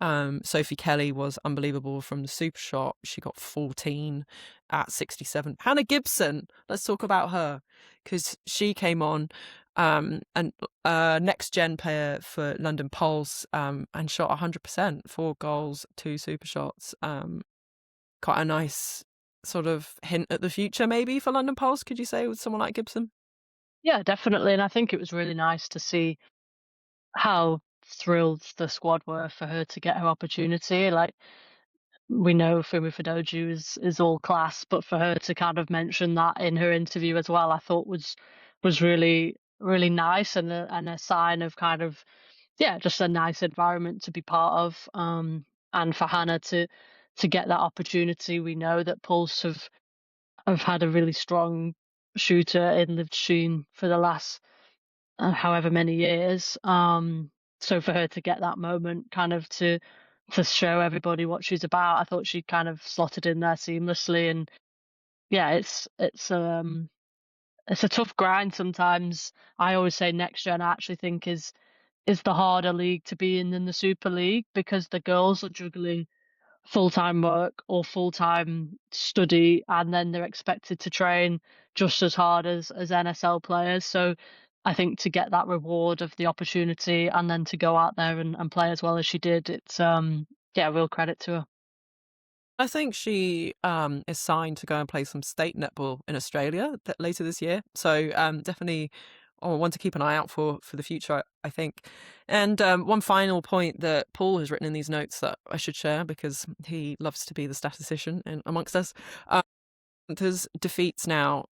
Sophie Kelly was unbelievable from the super shot. She got 14 at 67. Hannah Gibson, let's talk about her, because she came on, and next gen player for London Pulse, and shot 100%, 4 goals, 2 super shots. Quite a nice sort of hint at the future, maybe, for London Pulse, could you say, with someone like Gibson? Yeah, definitely. And I think it was really nice to see how thrilled the squad were for her to get her opportunity. Like, we know Fumi Fudoju is all class, but for her to kind of mention that in her interview as well, I thought was really, really nice, and a sign of kind of, just a nice environment to be part of. And for Hannah to get that opportunity, we know that Pulse have had a really strong shooter in Liv Sheen for the last however many years. So for her to get that moment, kind of to show everybody what she's about, I thought she kind of slotted in there seamlessly. And yeah, it's a tough grind sometimes. I always say next gen, I actually think is the harder league to be in than the Super League, because the girls are juggling full-time work or full-time study, and then they're expected to train just as hard as NSL players. So I think to get that reward of the opportunity, and then to go out there and play as well as she did, it's real credit to her. I think she is signed to go and play some state netball in Australia later this year. So definitely one to keep an eye out for the future, I think. And one final point that Paul has written in these notes that I should share, because he loves to be the statistician amongst us. There's defeats now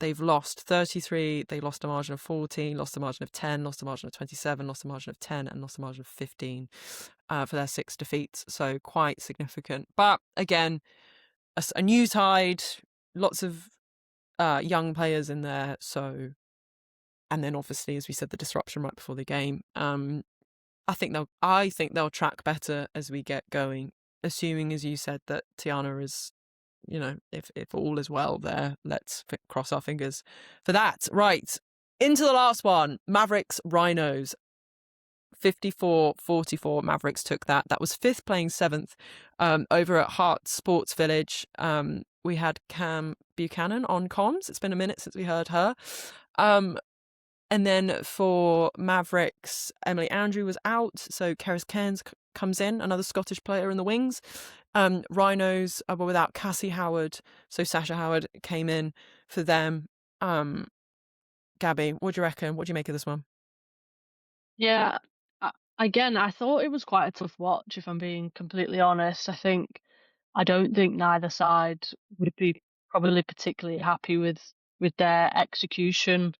they've lost 33, they lost a margin of 14, lost a margin of 10, lost a margin of 27, lost a margin of 10, and lost a margin of 15 for their 6 defeats. So quite significant. But again, a new tide, lots of young players in there. So, and then obviously, as we said, the disruption right before the game. I think they'll track better as we get going, assuming, as you said, that Tiana is, if all is well there, let's cross our fingers for that. Right, into the last one. Mavericks Rhinos. 54-44, Mavericks took that. That was 5th playing 7th over at Hart Sports Village. We had Cam Buchanan on comms. It's been a minute since we heard her. And then for Mavericks, Emily Andrew was out, so Keris Cairns comes in, another Scottish player in the wings. Rhinos were without Cassie Howard, so Sasha Howard came in for them. Gabby, what do you reckon? What do you make of this one? Yeah, again, I thought it was quite a tough watch, if I'm being completely honest. I don't think neither side would be probably particularly happy with their execution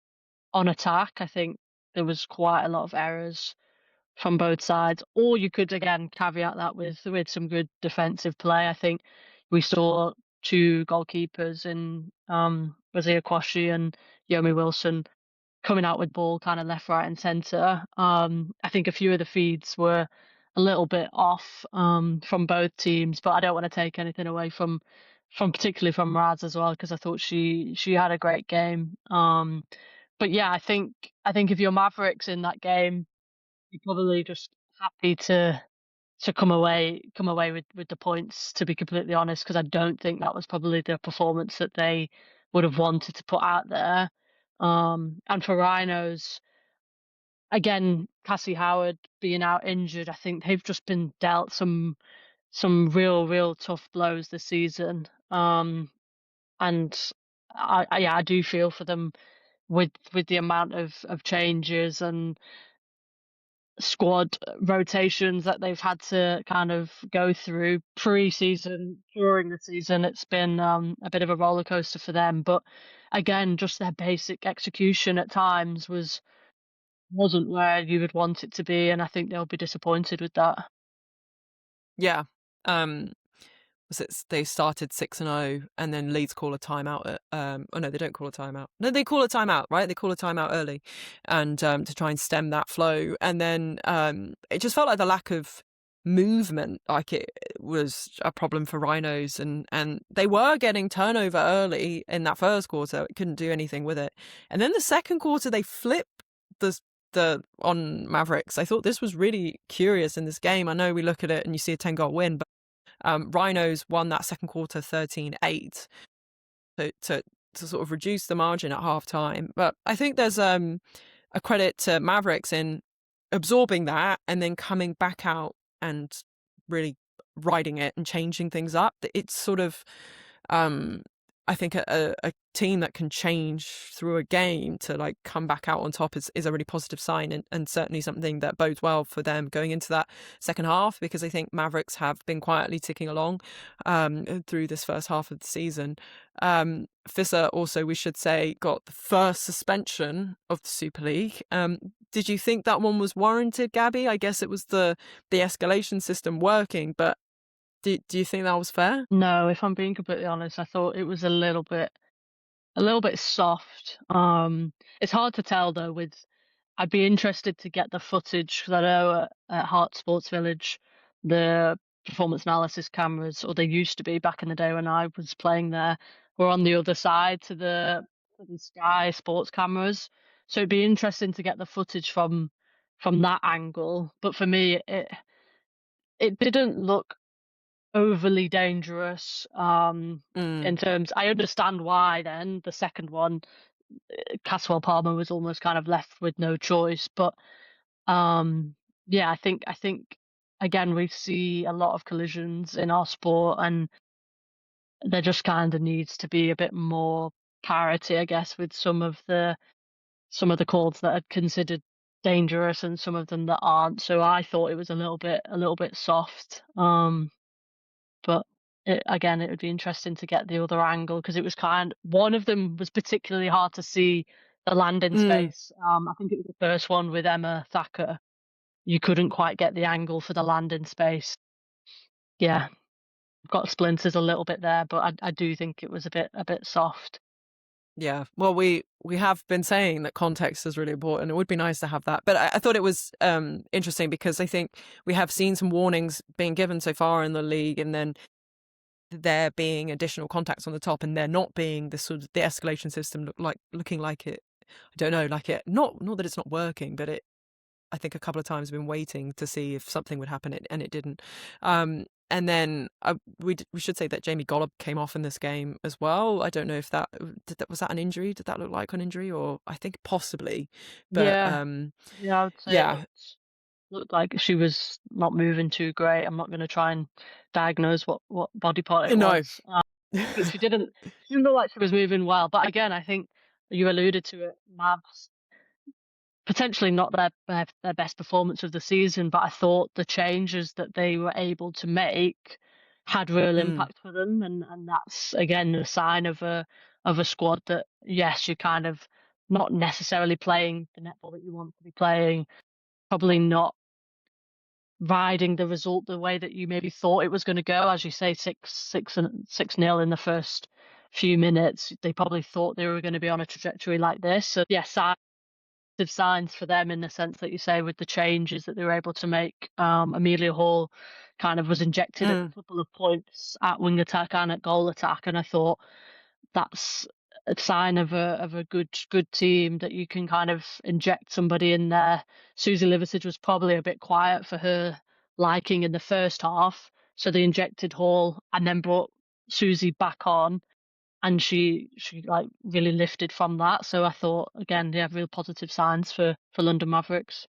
on attack. I think there was quite a lot of errors from both sides. Or you could again caveat that with some good defensive play. I think we saw 2 goalkeepers in Rosia Kwashi and Yomi Wilson coming out with ball kind of left, right, and centre. I think a few of the feeds were a little bit off from both teams, but I don't want to take anything away from particularly from Raz as well, because I thought she had a great game. But yeah, I think if you're Mavericks in that game, you're probably just happy to come away with the points, to be completely honest, because I don't think that was probably the performance that they would have wanted to put out there. And for Rhinos, again, Cassie Howard being out injured, I think they've just been dealt some real tough blows this season. And I do feel for them with the amount of changes and squad rotations that they've had to kind of go through pre-season, during the season. It's been a bit of a roller coaster for them, but again, just their basic execution at times wasn't where you would want it to be, and I think they'll be disappointed with that. Yeah. They started 6-0, and then Leeds call a timeout at oh no, they don't call a timeout. No, they call a timeout, right? They call a timeout early, and to try and stem that flow. And then it just felt like the lack of movement, like it was a problem for Rhinos, and they were getting turnover early in that first quarter. It couldn't do anything with it. And then the second quarter they flipped the on Mavericks. I thought this was really curious in this game. I know we look at it and you see a 10-goal win, but Rhinos won that second quarter 13-8 to sort of reduce the margin at half time. But I think there's a credit to Mavericks in absorbing that and then coming back out and really riding it and changing things up. It's sort of I think a team that can change through a game to like come back out on top is a really positive sign, and certainly something that bodes well for them going into that second half, because I think Mavericks have been quietly ticking along through this first half of the season. Fissa also, we should say, got the first suspension of the Super League. Did you think that one was warranted, Gabby? I guess it was the escalation system working, but do you think that was fair? No, if I'm being completely honest, I thought it was a little bit soft. It's hard to tell though. I'd be interested to get the footage, because I know at Hart Sports Village, the performance analysis cameras, or they used to be back in the day when I was playing there, were on the other side to the Sky Sports cameras. So it'd be interesting to get the footage from that angle. But for me, it didn't look overly dangerous in terms. I understand why then the second one, Caswell Palmer was almost kind of left with no choice, but yeah, I think again we see a lot of collisions in our sport, and there just kind of needs to be a bit more parity, I guess, with some of the calls that are considered dangerous and some of them that aren't. So I thought it was a little bit soft. But again, it would be interesting to get the other angle, because it was one of them was particularly hard to see the landing space. I think it was the first one with Emma Thacker. You couldn't quite get the angle for the landing space. Yeah, I've got splinters a little bit there, but I do think it was a bit soft. Yeah, well, we have been saying that context is really important. It would be nice to have that, but I thought it was interesting because I think we have seen some warnings being given so far in the league, and then there being additional contacts on the top, and there not being the sort of the escalation system looking like it. I don't know, like it not that it's not working, but I think a couple of times been waiting to see if something would happen, and it didn't. And then we should say that Jamie Golub came off in this game as well. I don't know if was that an injury? Did that look like an injury? Or I think possibly. But yeah, I would say it looked like she was not moving too great. I'm not going to try and diagnose what body part it was. But she didn't look like she was moving well. But again, I think you alluded to it, Mavs. Potentially not their best performance of the season, but I thought the changes that they were able to make had real impact for them, and that's again a sign of a squad that, yes, you're kind of not necessarily playing the netball that you want to be playing, probably not riding the result the way that you maybe thought it was going to go. As you say, 6-0 in the first few minutes. They probably thought they were going to be on a trajectory like this. So yes, signs for them in the sense that you say with the changes that they were able to make. Amelia Hall kind of was injected a couple of points at wing attack and at goal attack, and I thought that's a sign of a good team, that you can kind of inject somebody in there. Susie Liversidge was probably a bit quiet for her liking in the first half, so they injected Hall and then brought Susie back on, and she like really lifted from that. So I thought, again, they have real positive signs for London Mavericks.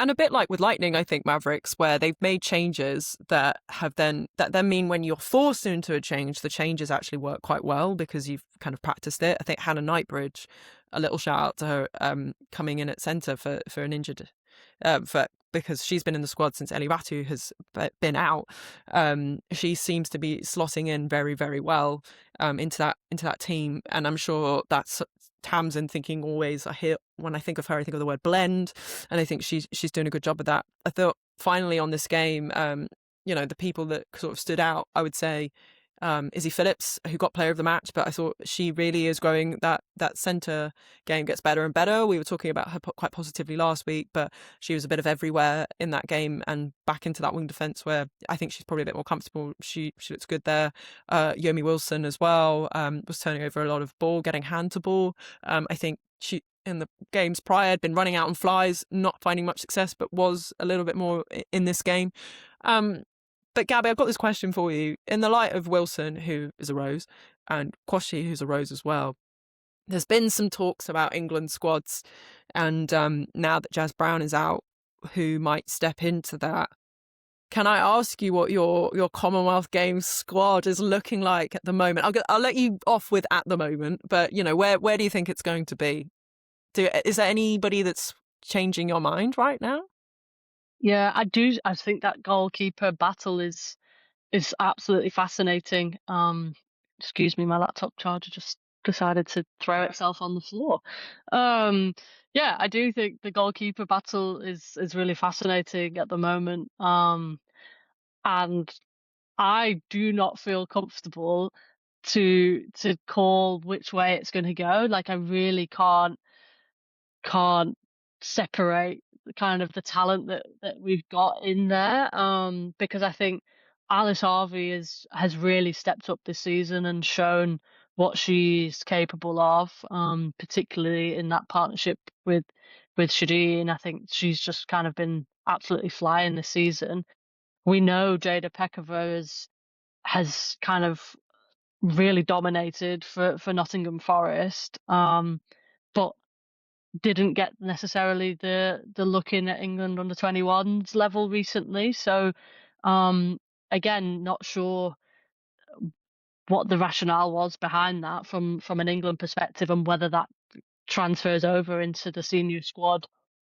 And a bit like with Lightning, I think Mavericks, where they've made changes that then mean when you're forced into a change, the changes actually work quite well because you've kind of practiced it. I think Hannah Knightbridge, a little shout out to her, coming in at centre for an injured, because she's been in the squad since Ellie Batu has been out. She seems to be slotting in very, very well into that team, and I'm sure that's Tamsin thinking always. When I think of her, I think of the word blend, and I think she's doing a good job of that. I thought finally on this game, the people that sort of stood out, I would say Izzy Phillips, who got player of the match, but I thought she really is growing. That centre game gets better and better. We were talking about her quite positively last week, but she was a bit of everywhere in that game and back into that wing defence where I think she's probably a bit more comfortable. She looks good there. Yomi Wilson as well was turning over a lot of ball, getting hand to ball. I think she, in the games prior, had been running out on flies, not finding much success, but was a little bit more in this game. But Gabby, I've got this question for you. In the light of Wilson, who is a Rose, and Kwashi, who's a Rose as well, there's been some talks about England squads, and now that Jazz Brown is out, who might step into that. Can I ask you what your Commonwealth Games squad is looking like at the moment? I'll let you off with at the moment, but where do you think it's going to be? Is there anybody that's changing your mind right now? Yeah, I do. I think that goalkeeper battle is absolutely fascinating. Excuse me, my laptop charger just decided to throw itself on the floor. Yeah, I do think the goalkeeper battle is really fascinating at the moment. And I do not feel comfortable to call which way it's going to go. Like, I really can't separate kind of the talent that we've got in there, because I think Alice Harvey has really stepped up this season and shown what she's capable of, particularly in that partnership with Shireen. I think she's just kind of been absolutely flying this season. We know Jada Pekova has kind of really dominated for Nottingham Forest, but didn't get necessarily the look in at England under 21s level recently. So again, not sure what the rationale was behind that from an England perspective, and whether that transfers over into the senior squad,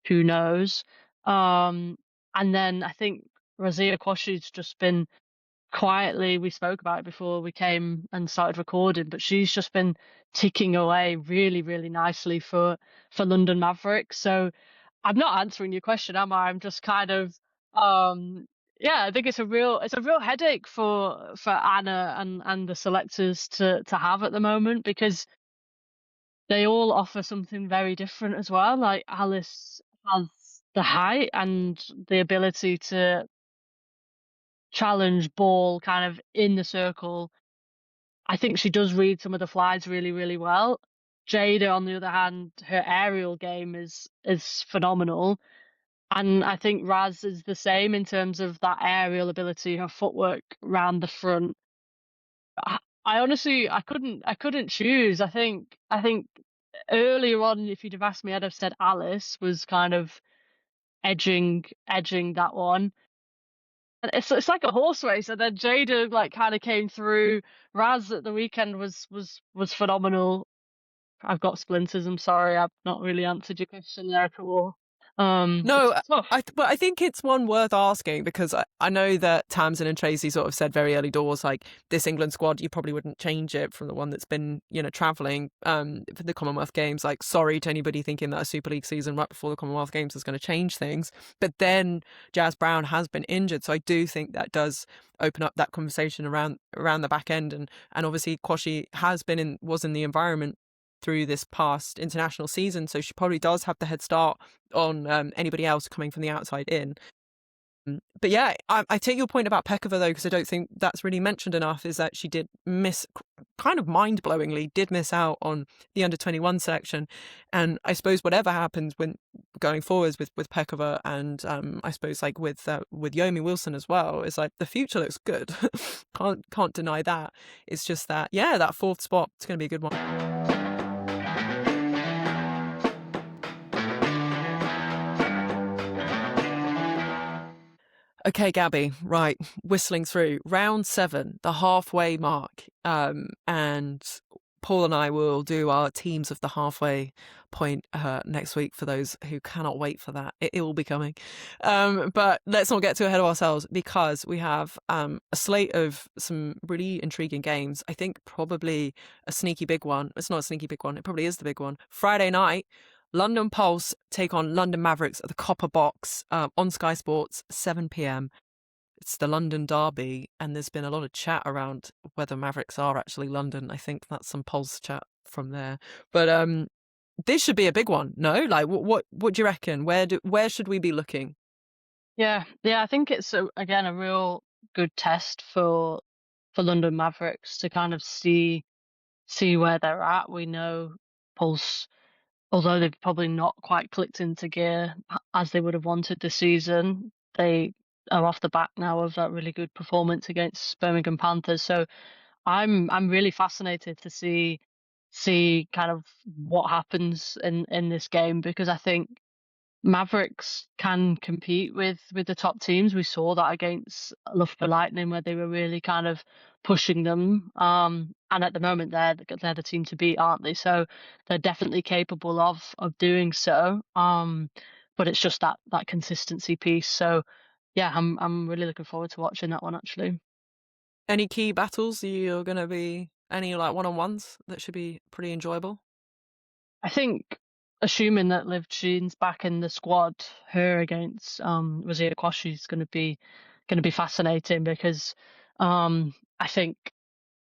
who knows. And then I think Razia Kwashi's just been quietly, we spoke about it before we came and started recording, but she's just been ticking away really, really nicely for London Mavericks. So I'm not answering your question, am I? I'm just kind of yeah, I think it's a real headache for Anna and the selectors to have at the moment, because they all offer something very different as well. Like Alice has the height and the ability to challenge ball kind of in the circle. I think she does read some of the flies really, really well. Jada, on the other hand, her aerial game is phenomenal. And I think Raz is the same in terms of that aerial ability, her footwork round the front. I honestly, I couldn't choose. I think earlier on, if you'd have asked me, I'd have said Alice was kind of edging that one. And it's like a horse race, and then Jada like kind of came through. Raz at the weekend was phenomenal. I've got splinters. I'm sorry, I've not really answered your question there at all. No, It's tough. I think it's one worth asking, because I know that Tamsin and Tracy sort of said very early doors, like, this England squad, you probably wouldn't change it from the one that's been, travelling for the Commonwealth Games. Like, sorry to anybody thinking that a Super League season right before the Commonwealth Games is going to change things. But then Jazz Brown has been injured, so I do think that does open up that conversation around the back end. And obviously Kwashi was in the environment through this past international season, so she probably does have the head start on anybody else coming from the outside in. But yeah, I take your point about Pekova, though, because I don't think that's really mentioned enough, is that she did miss, kind of mind-blowingly, did miss out on the under-21 selection. And I suppose whatever happens when going forwards with Pekova, and I suppose like with Yomi Wilson as well, is like the future looks good. can't deny that. It's just that, yeah, that fourth spot, it's going to be a good one. Okay, Gabby, right, whistling through round 7, the halfway mark, and Paul and I will do our teams of the halfway point next week for those who cannot wait for that. It will be coming. But let's not get too ahead of ourselves, because we have a slate of some really intriguing games. I think probably a sneaky big one. It's not a sneaky big one. It probably is the big one. Friday night, London Pulse take on London Mavericks at the Copper Box on Sky Sports, 7 p.m. It's the London derby, and there's been a lot of chat around whether Mavericks are actually London. I think that's some Pulse chat from there. But this should be a big one, no? Like, what do you reckon? Where should we be looking? Yeah, I think it's again a real good test for London Mavericks to kind of see where they're at. We know Pulse, although they've probably not quite clicked into gear as they would have wanted this season, they are off the back now of that really good performance against Birmingham Panthers. So I'm really fascinated to see kind of what happens in this game, because I think Mavericks can compete with the top teams. We saw that against Loughborough Lightning, where they were really kind of pushing them. And at the moment, they're the team to beat, aren't they? So they're definitely capable of doing so. But it's just that consistency piece. So yeah, I'm really looking forward to watching that one, actually. Any key battles you're going to be, any like one-on-ones that should be pretty enjoyable? I think, assuming that Liv Sheen's back in the squad, her against Wazir Kwashi is going to be fascinating, because I think,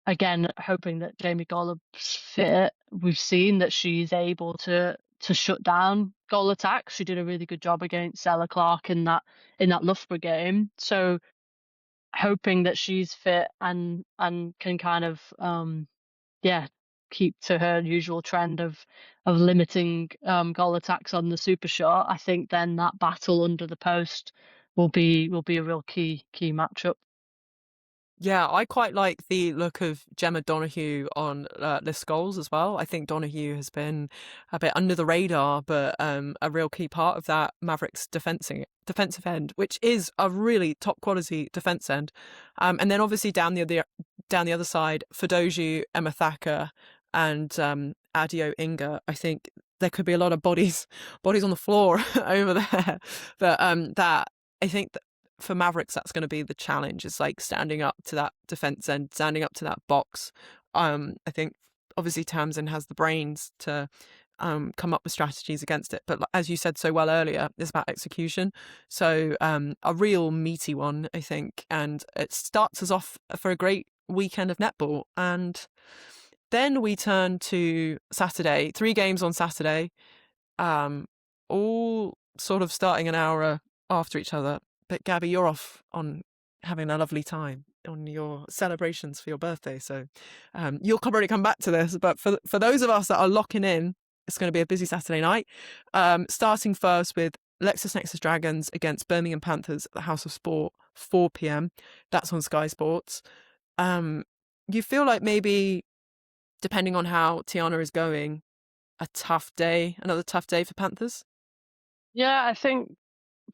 again, hoping that Jamie Gollop's fit, we've seen that she's able to shut down goal attacks. She did a really good job against Ella Clark in that Loughborough game. So hoping that she's fit and can kind of keep to her usual trend of limiting goal attacks on the super shot. I think then that battle under the post will be a real key matchup. Yeah, I quite like the look of Gemma Donoghue on Liv Scholes as well. I think Donoghue has been a bit under the radar, but a real key part of that Mavericks defensive end, which is a really top quality defense end. And then obviously down the other side, Fadoju, Emma Thacker, and Adio Inga. I think there could be a lot of bodies on the floor over there. But that, I think for Mavericks, that's going to be the challenge. It's like standing up to that defense end, standing up to that box. I think obviously Tamsin has the brains to come up with strategies against it. But as you said so well earlier, it's about execution. So a real meaty one, I think. And it starts us off for a great weekend of netball. And then we turn to Saturday, 3 games on Saturday, all sort of starting an hour after each other. But Gabby, you're off on having a lovely time on your celebrations for your birthday. So you'll probably come back to this. But for those of us that are locking in, it's going to be a busy Saturday night. Starting first with LexisNexis Dragons against Birmingham Panthers at the House of Sport, 4 p.m. That's on Sky Sports. You feel like maybe, depending on how Tiana is going, another tough day for Panthers? Yeah, I think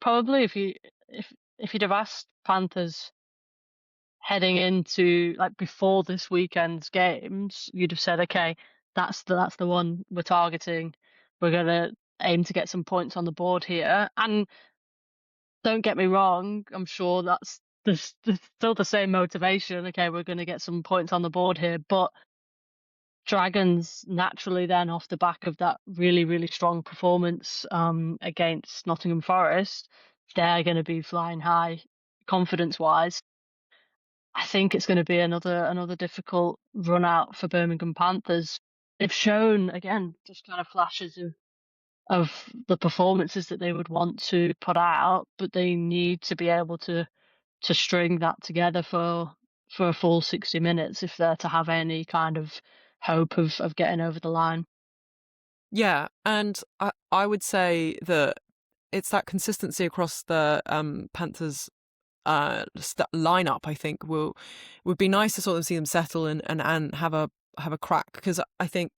probably if you'd have asked Panthers heading into like before this weekend's games, you'd have said, okay, that's the one we're targeting. We're gonna aim to get some points on the board here. And don't get me wrong, I'm sure that's still the same motivation. Okay, we're gonna get some points on the board here, but Dragons naturally then off the back of that really, really strong performance against Nottingham Forest, they're going to be flying high confidence-wise. I think it's going to be another difficult run out for Birmingham Panthers. They've shown, again, just kind of flashes of the performances that they would want to put out, but they need to be able to string that together for a full 60 minutes if they're to have any kind of hope of getting over the line. Yeah, and I would say that it's that consistency across the Panthers lineup. I think would be nice to sort of see them settle and have a crack, because I think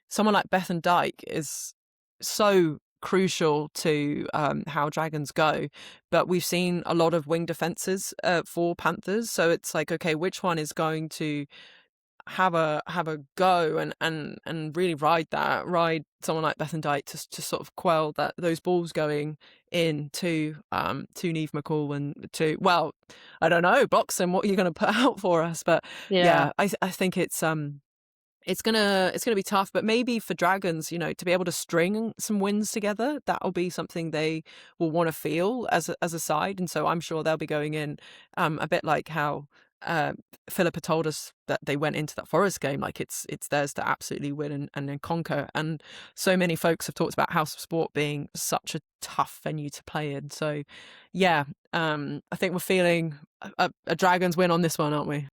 someone like Beth Dyke is so crucial to how Dragons go. But we've seen a lot of wing defenses for Panthers, so it's like, okay, which one is going to have a go and really ride someone like Beth Dyke to sort of quell those balls going in to Neve McCall and to, well, I don't know, Boxen, what are you going to put out for us? But yeah, I think it's gonna be tough, but maybe for Dragons, to be able to string some wins together, that'll be something they will want to feel as a side. And so I'm sure they'll be going in a bit like how Philippa told us that they went into that Forest game like it's theirs to absolutely win and then conquer. And so many folks have talked about House of Sport being such a tough venue to play in. So yeah, I think we're feeling a Dragons win on this one, aren't we?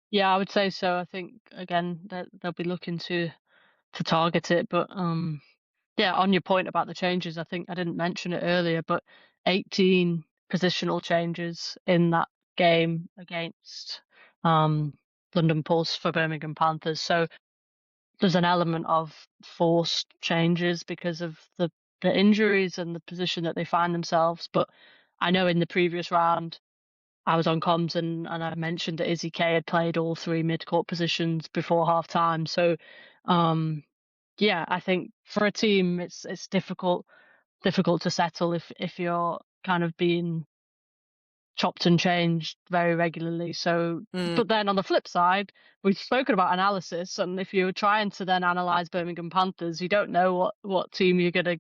Yeah, I would say so. I think again that they'll be looking to target it, but yeah, on your point about the changes, I think I didn't mention it earlier, but 18 positional changes in that game against London Pulse for Birmingham Panthers. So there's an element of forced changes because of the injuries and the position that they find themselves. But I know in the previous round, I was on comms and I mentioned that Izzy Kay had played all 3 mid-court positions before half-time. So, yeah, I think for a team, it's difficult to settle if you're kind of being chopped and changed very regularly. So, but then on the flip side, we've spoken about analysis, and if you're trying to then analyze Birmingham Panthers, you don't know what team you're gonna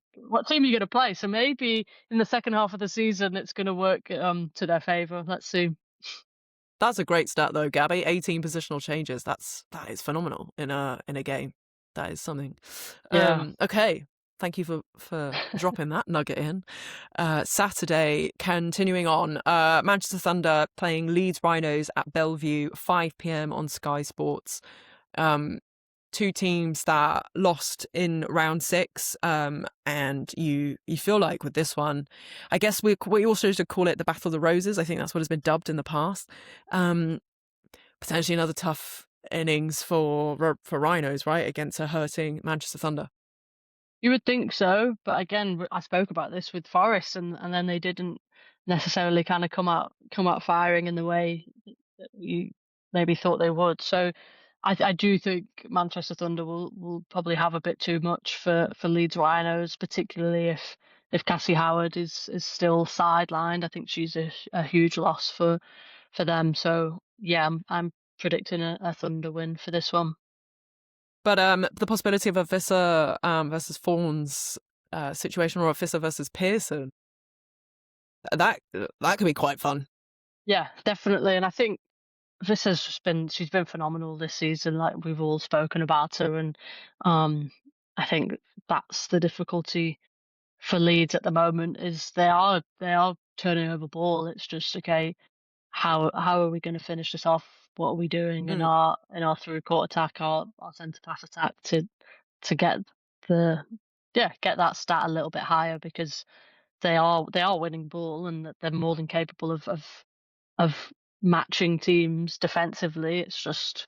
play. So maybe in the second half of the season, it's gonna work to their favor. Let's see. That's a great stat though, Gabby. 18 positional changes. That is phenomenal in a game. That is something. Yeah. Okay. Thank you for dropping that nugget in. Saturday, continuing on, Manchester Thunder playing Leeds Rhinos at Bellevue, 5 p.m. on Sky Sports. 2 teams that lost in round 6, and you feel like with this one, I guess we also should call it the Battle of the Roses. I think that's what has been dubbed in the past. Potentially another tough innings for Rhinos, right, against a hurting Manchester Thunder. You would think so, but again, I spoke about this with Forest, and then they didn't necessarily kind of come out firing in the way that you maybe thought they would. So I do think Manchester Thunder will probably have a bit too much for Leeds Rhinos, particularly if if Cassie Howard is still sidelined, I think she's a huge loss for them. So yeah, I'm predicting a Thunder win for this one. But the possibility of a Visser versus Fawns situation, or a Visser versus Pearson, that could be quite fun. Yeah, definitely. And I think Visser's she's been phenomenal this season. Like we've all spoken about her, and I think that's the difficulty for Leeds at the moment is they are turning over ball. It's just okay. How are we going to finish this off? What are we doing in our through court attack, our centre pass attack to get get that stat a little bit higher, because they are winning ball and they're more than capable of matching teams defensively. It's just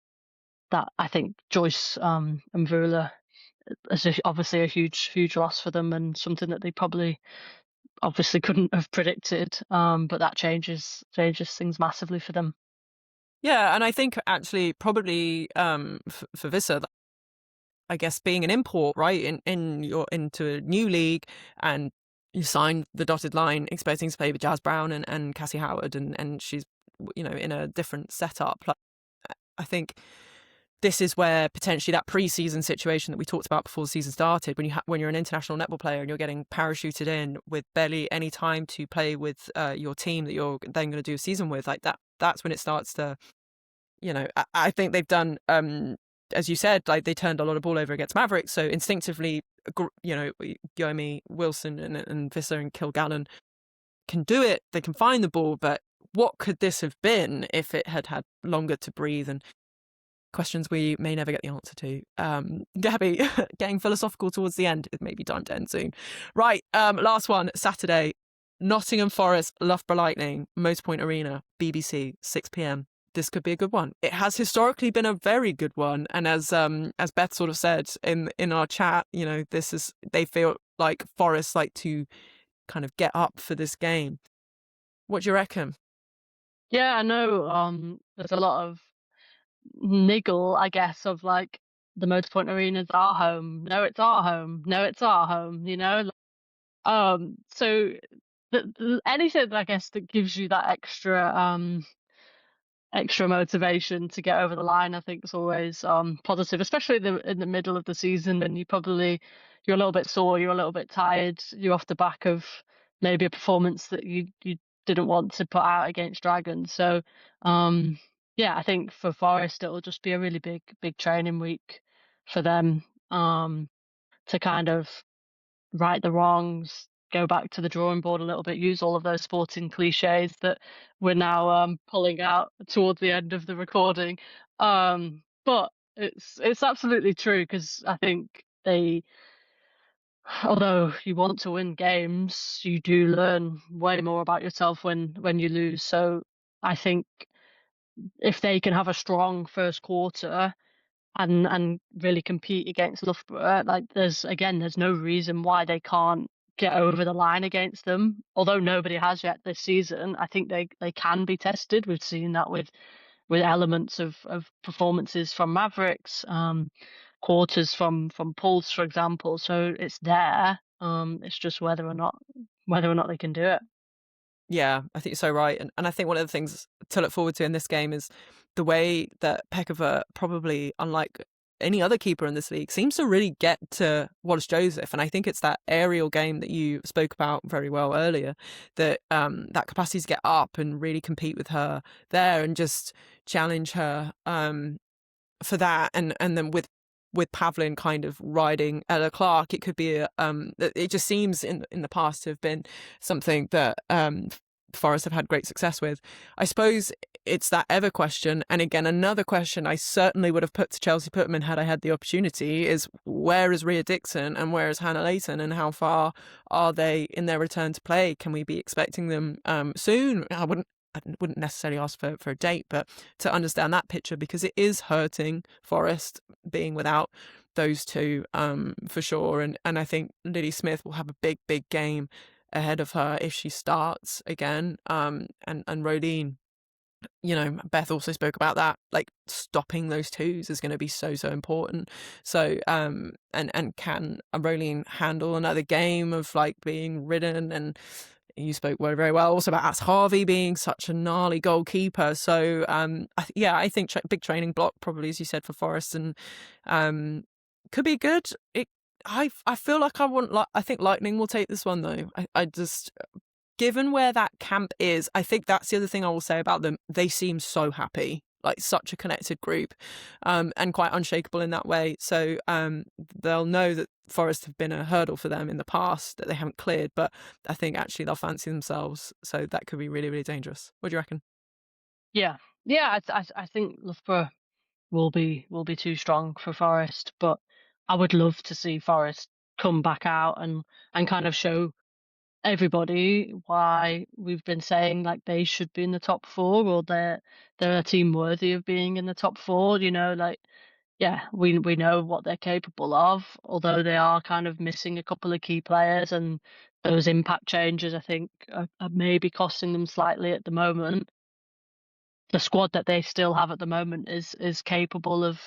that I think Joyce and Vula is obviously a huge loss for them, and something that they probably obviously couldn't have predicted. But that changes things massively for them. Yeah, and I think actually probably for Visser, I guess being an import, right, into a new league, and you signed the dotted line expecting to play with Jazz Brown and Cassie Howard, and she's, you know, in a different setup. Like, I think this is where potentially that pre-season situation that we talked about before the season started, when you're an international netball player and you're getting parachuted in with barely any time to play with your team that you're then going to do a season with, like that's when it starts to, you know, I think they've done, as you said, like they turned a lot of ball over against Mavericks, so instinctively, you know, Yomi, Wilson and Visser and Kilgallen can do it, they can find the ball, but what could this have been if it had longer to breathe? And questions we may never get the answer to. Gabby, getting philosophical towards the end. It may be time to end soon. Right, last one, Saturday, Nottingham Forest, Loughborough Lightning, Motorpoint Arena, BBC, 6 p.m. This could be a good one. It has historically been a very good one, and as Beth sort of said in our chat, you know, they feel like Forest like to kind of get up for this game. What do you reckon? Yeah, I know. There's a lot of niggle, I guess, of like the Motorpoint Arena's our home. No, it's our home. No, it's our home. You know. So anything, I guess, that gives you that extra motivation to get over the line, I think is always positive, especially in the middle of the season, and you're a little bit sore, you're a little bit tired, you're off the back of maybe a performance that you didn't want to put out against Dragons. So yeah, I think for Forest it'll just be a really big training week for them, to kind of right the wrongs, go back to the drawing board a little bit, use all of those sporting cliches that we're now pulling out towards the end of the recording. But it's absolutely true, because I think although you want to win games, you do learn way more about yourself when you lose. So I think if they can have a strong first quarter and really compete against Loughborough, like there's no reason why they can't get over the line against them. Although nobody has yet this season, I think they can be tested. We've seen that with elements of performances from Mavericks, quarters from Pulse, for example. So it's there. It's just whether or not they can do it. Yeah, I think you're so right. And I think one of the things to look forward to in this game is the way that Pekova, probably unlike any other keeper in this league, seems to really get to Wallace Joseph. And I think it's that aerial game that you spoke about very well earlier, that that capacity to get up and really compete with her there and just challenge her for that. And then with Pavlin kind of riding Ella Clark, it could be it just seems in the past to have been something that Forest have had great success with. I suppose it's that ever question, and again another question I certainly would have put to Chelsea Putman had I had the opportunity, is where is Rhea Dixon and where is Hannah Layton, and how far are they in their return to play? Can we be expecting them soon? I wouldn't necessarily ask for a date, but to understand that picture, because it is hurting Forest being without those two for sure. And I think Lily Smith will have a big game ahead of her if she starts again. And Rodine, you know, Beth also spoke about that, like stopping those twos is going to be so important. So and can Roline handle another game of like being ridden? And you spoke very well also about As Harvey being such a gnarly goalkeeper. So I think big training block probably, as you said, for Forest, and could be good. I feel like I think Lightning will take this one though. I just, given where that camp is, I think that's the other thing I will say about them. They seem so happy, like such a connected group, and quite unshakable in that way. So they'll know that Forest have been a hurdle for them in the past that they haven't cleared, but I think actually they'll fancy themselves. So that could be really, really dangerous. What do you reckon? Yeah, I think Loughborough will be too strong for Forest, but I would love to see Forest come back out and kind of show everybody why we've been saying like they should be in the top four, or they're a team worthy of being in the top four. You know, like, yeah, we know what they're capable of, although they are kind of missing a couple of key players, and those impact changes I think are maybe costing them slightly at the moment. The squad that they still have at the moment is capable of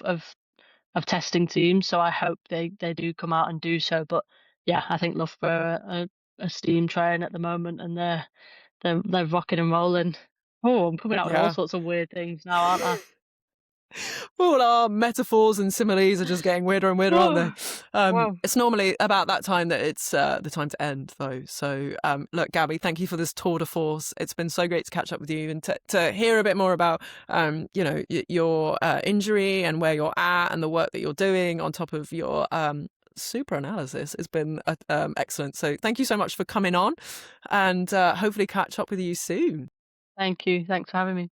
testing teams, so I hope they do come out and do so. But yeah, I think Loughborough are a steam train at the moment, and they're rocking and rolling. Oh, I'm coming out with all sorts of weird things now, aren't I? All our metaphors and similes are just getting weirder and weirder, aren't they? Whoa. It's normally about that time that it's the time to end, though. So, look, Gabby, thank you for this tour de force. It's been so great to catch up with you and to hear a bit more about, your injury and where you're at and the work that you're doing on top of your super analysis. It's been excellent. So thank you so much for coming on, and hopefully catch up with you soon. Thank you. Thanks for having me.